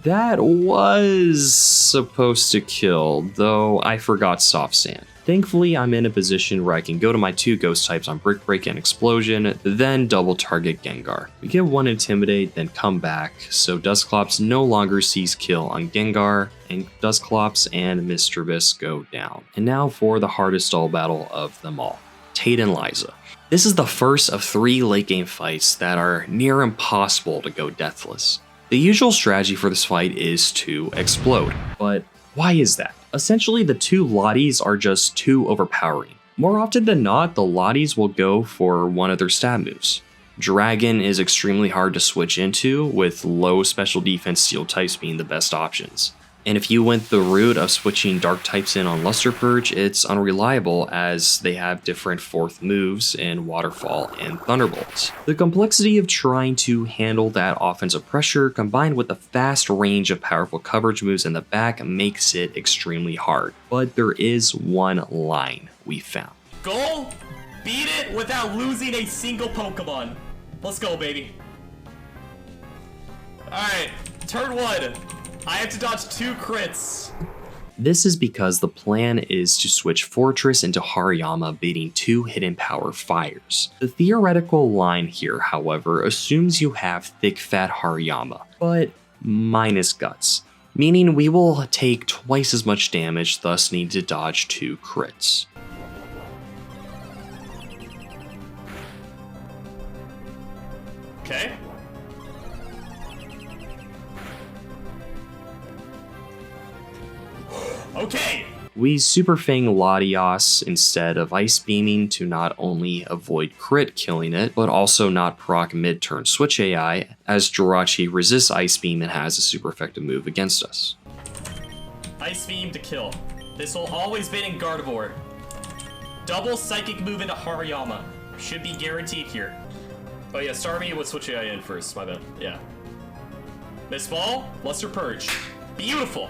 That was supposed to kill, though I forgot Soft Sand. Thankfully, I'm in a position where I can go to my 2 ghost types on Brick Break and Explosion, then double target Gengar. We get 1 Intimidate, then come back, so Dusclops no longer sees kill on Gengar, and Dusclops and Mischievous go down. And now for the hardest all battle of them all, Tate and Liza. This is the first of 3 late game fights that are near impossible to go deathless. The usual strategy for this fight is to explode, but why is that? Essentially, the 2 Lotties are just too overpowering. More often than not, the Lotties will go for one of their stab moves. Dragon is extremely hard to switch into, with low special defense Steel types being the best options. And if you went the route of switching Dark types in on Luster Purge, it's unreliable as they have different 4th moves in Waterfall and Thunderbolt. The complexity of trying to handle that offensive pressure combined with the fast range of powerful coverage moves in the back makes it extremely hard. But there is one line we found. Go beat it without losing a single Pokemon. Let's go, baby. Alright, turn 1. I have to dodge 2 crits. This is because the plan is to switch Fortress into Hariyama, baiting 2 hidden power fires. The theoretical line here, however, assumes you have thick fat Hariyama, but minus guts, meaning we will take twice as much damage, thus need to dodge 2 crits. Okay. Okay! We Super Fang Latios instead of Ice Beaming to not only avoid crit killing it, but also not proc mid-turn switch AI, as Jirachi resists Ice Beam and has a super effective move against us. Ice Beam to kill. This will always been in Gardevoir. Double Psychic move into Hariyama. Should be guaranteed here. Oh yeah, Starmie would switch AI in first, my bad. Yeah. Miss Ball, Luster Purge. Beautiful!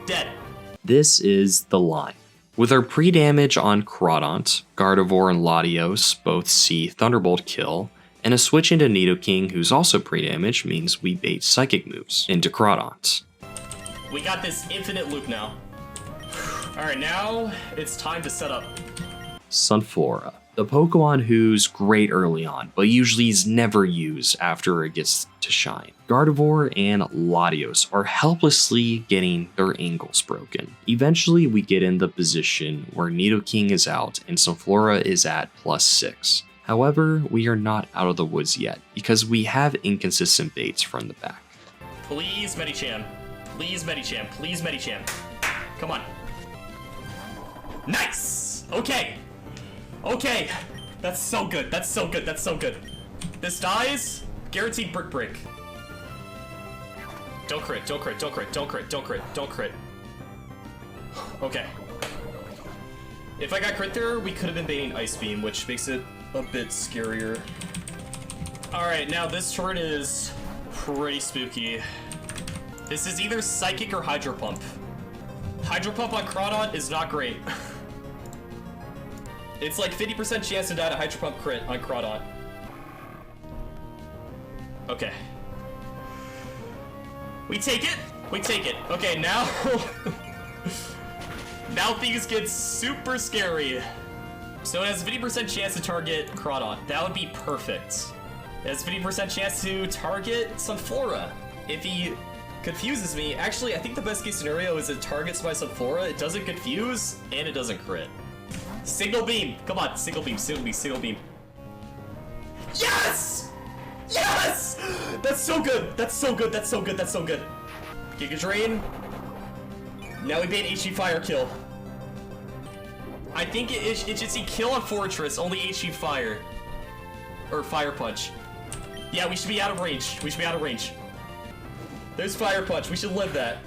Dead. This is the line. With our pre-damage on Crawdaunt, Gardevoir and Latios both see Thunderbolt kill, and a switch into Nidoking who's also pre-damage means we bait Psychic moves into Crawdaunt. We got this infinite loop now. Alright, now it's time to set up. Sunflora, the Pokemon who's great early on, but usually is never used after it gets to shine. Gardevoir and Latios are helplessly getting their angles broken. Eventually we get in the position where Nidoking is out and Sunflora is at +6. However, we are not out of the woods yet, because we have inconsistent baits from the back. Please, Medicham. Please, Medicham. Please, Medicham. Come on. Nice! Okay. Okay. That's so good. That's so good. That's so good. This dies. Guaranteed Brick Break. Don't crit. Don't crit. Don't crit. Don't crit. Don't crit. Don't crit. Okay. If I got crit there, we could have been baiting Ice Beam, which makes it a bit scarier. Alright, now this turn is pretty spooky. This is either Psychic or Hydro Pump. Hydro Pump on Crawdaunt is not great. It's like 50% chance to die to Hydro Pump crit on Crawdaunt. Okay. We take it. We take it. Okay, now... now things get super scary. So it has a 50% chance to target Crawdaunt. That would be perfect. It has a 50% chance to target Sunflora. If he confuses me, actually, I think the best case scenario is it targets my Sunflora, it doesn't confuse, and it doesn't crit. Single beam! Come on, single beam, single beam, single beam. Yes! Yes! That's so good. That's so good. That's so good. That's so good. Giga Drain. Now we bait HE Fire kill. I think it should see kill on Fortress, only HE Fire. Or Fire Punch. Yeah, we should be out of range. We should be out of range. There's Fire Punch. We should live that.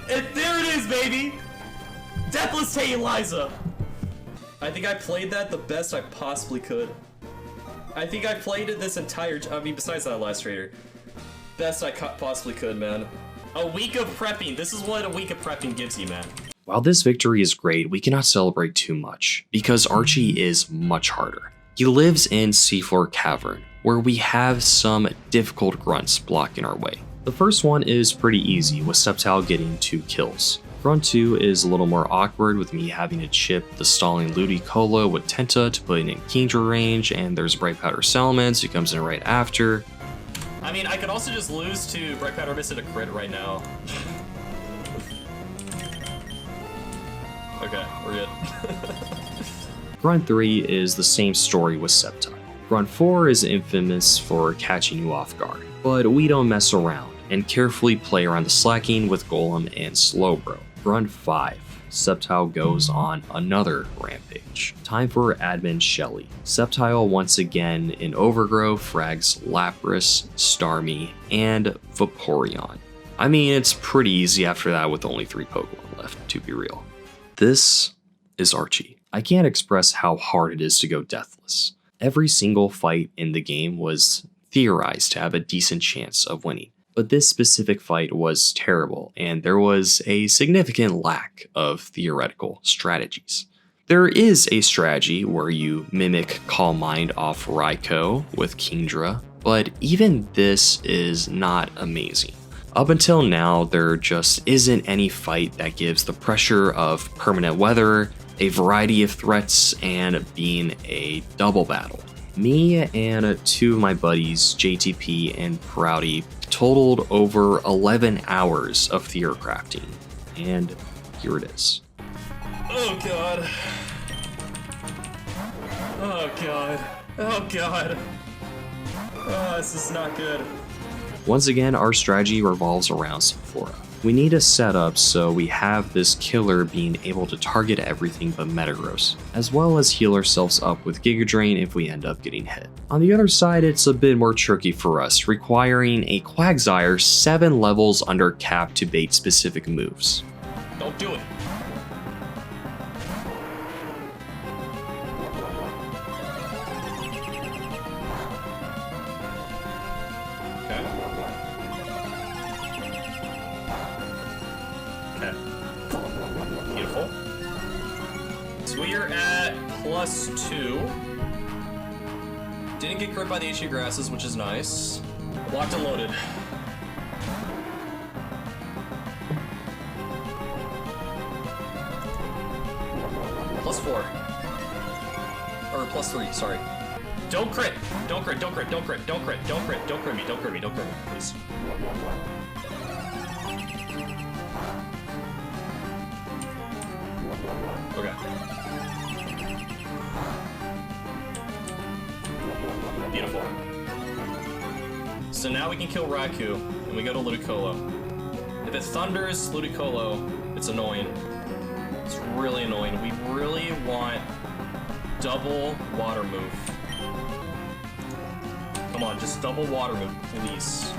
And there it is, baby! Deathless Tay Eliza! I think I played that the best I possibly could. I think I played it this entire... I mean, besides that last trader. Best I possibly could, man. A week of prepping. This is what a week of prepping gives you, man. While this victory is great, we cannot celebrate too much, because Archie is much harder. He lives in Seafloor Cavern, where we have some difficult grunts blocking our way. The first one is pretty easy, with Sceptile getting 2 kills. Grunt 2 is a little more awkward, with me having to chip the stalling Ludicolo with Tenta to put it in Kingdra range, and there's Bright Powder Salamence who comes in right after. I mean, I could also just lose to Bright Powder missing a crit right now. Okay, we're good. Grunt 3 is the same story with Sceptile. Grunt 4 is infamous for catching you off guard, but we don't mess around and carefully play around the slacking with Golem and Slowbro. Grunt 5, Sceptile goes on another rampage. Time for Admin Shelly. Sceptile once again in Overgrowth frags Lapras, Starmie, and Vaporeon. I mean, it's pretty easy after that with only 3 Pokemon left, to be real. This is Archie. I can't express how hard it is to go deathless. Every single fight in the game was theorized to have a decent chance of winning, but this specific fight was terrible, and there was a significant lack of theoretical strategies. There is a strategy where you mimic Calm Mind off Raikou with Kingdra, but even this is not amazing. Up until now, there just isn't any fight that gives the pressure of permanent weather, a variety of threats, and being a double battle. Me and 2 of my buddies, JTP and Proudy, totaled over 11 hours of theory crafting, and here it is. Oh god. Oh god. Oh god. Oh, this is not good. Once again, our strategy revolves around Sephora. We need a setup so we have this killer being able to target everything but Metagross, as well as heal ourselves up with Giga Drain if we end up getting hit. On the other side, it's a bit more tricky for us, requiring a Quagsire 7 levels under cap to bait specific moves. Don't do it. +2. Didn't get crit by the HE grasses, which is nice. Locked and loaded. +4. Or +3, sorry. Don't crit! Don't crit, don't crit, don't crit, don't crit, don't crit, don't crit me, don't crit me, don't crit me, please. Okay. Beautiful. So now we can kill Raikou, and we go to Ludicolo. If it thunders Ludicolo, it's annoying. It's really annoying. We really want double water move. Come on, just double water move, please.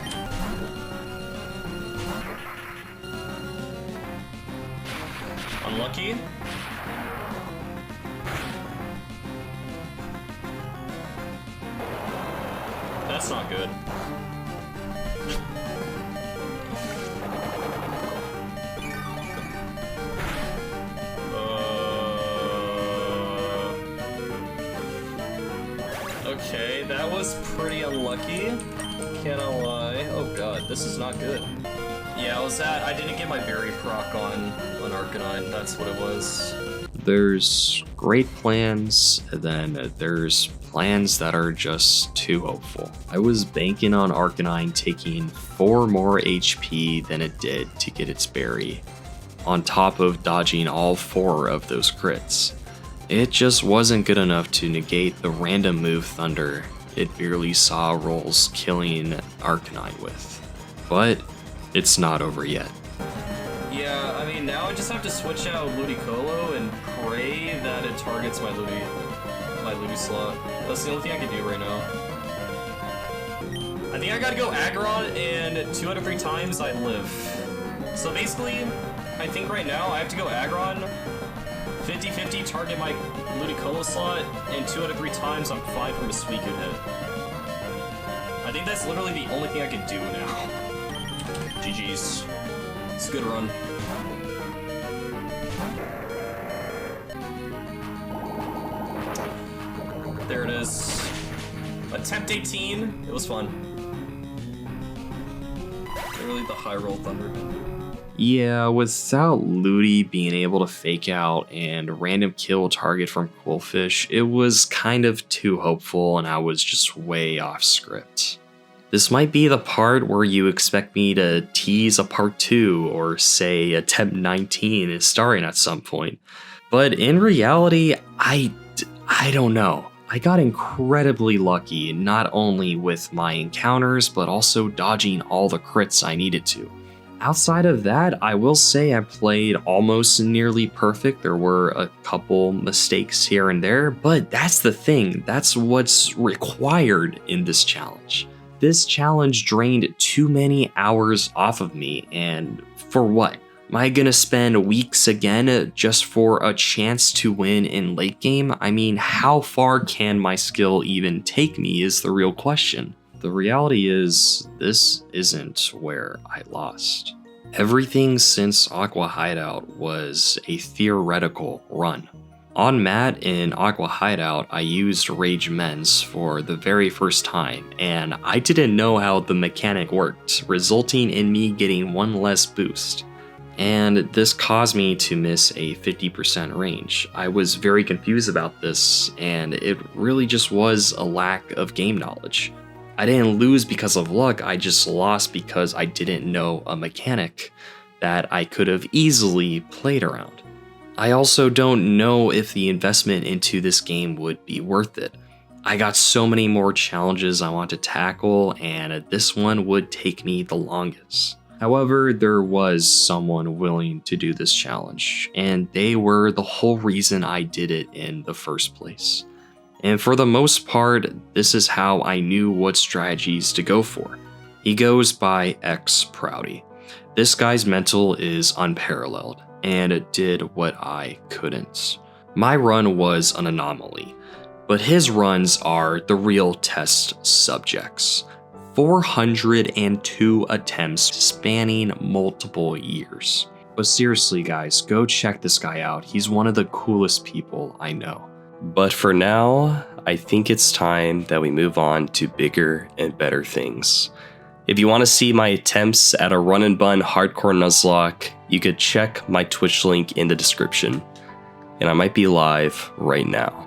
Unlucky. That's not good. Okay, that was pretty unlucky. Can't lie. Oh god, this is not good. Yeah, I didn't get my berry proc on Arcanine, that's what it was. There's great plans, and then there's plans that are just too hopeful. I was banking on Arcanine taking 4 more HP than it did to get its berry, on top of dodging all 4 of those crits. It just wasn't good enough to negate the random move Thunder it barely saw rolls killing Arcanine with. But it's not over yet. Yeah, I mean, now I just have to switch out Ludicolo and pray that it targets my Ludi slot. That's the only thing I can do right now. I think I gotta go Aggron, and 2 out of 3 times I live. So basically, I think right now I have to go Aggron, 50-50 target my Ludicolo slot, and 2 out of 3 times I'm fine from a Suicune hit. I think that's literally the only thing I can do now. GG's. It's a good run. There it is. Attempt 18. It was fun. Literally the high roll thunder. Yeah, without Ludi being able to fake out and random kill target from Quillfish, it was kind of too hopeful and I was just way off script. This might be the part where you expect me to tease a part 2 or say attempt 19 is starting at some point. But in reality, I don't know. I got incredibly lucky not only with my encounters, but also dodging all the crits I needed to. Outside of that, I will say I played almost nearly perfect. There were a couple mistakes here and there, but that's the thing. That's what's required in this challenge. This challenge drained too many hours off of me, and for what? Am I gonna spend weeks again just for a chance to win in late game? I mean, how far can my skill even take me is the real question. The reality is, this isn't where I lost. Everything since Aqua Hideout was a theoretical run. On Mat in Aqua Hideout, I used Rage Mens for the very first time, and I didn't know how the mechanic worked, resulting in me getting 1 less boost. And this caused me to miss a 50% range. I was very confused about this, and it really just was a lack of game knowledge. I didn't lose because of luck, I just lost because I didn't know a mechanic that I could have easily played around. I also don't know if the investment into this game would be worth it. I got so many more challenges I want to tackle, and this one would take me the longest. However, there was someone willing to do this challenge, and they were the whole reason I did it in the first place. And for the most part, this is how I knew what strategies to go for. He goes by X Proudy. This guy's mental is unparalleled, and it did what I couldn't. My run was an anomaly, but his runs are the real test subjects. 402 attempts spanning multiple years. But seriously guys, go check this guy out. He's one of the coolest people I know. But for now, I think it's time that we move on to bigger and better things. If you want to see my attempts at a Run&Bun hardcore Nuzlocke, you could check my Twitch link in the description. And I might be live right now.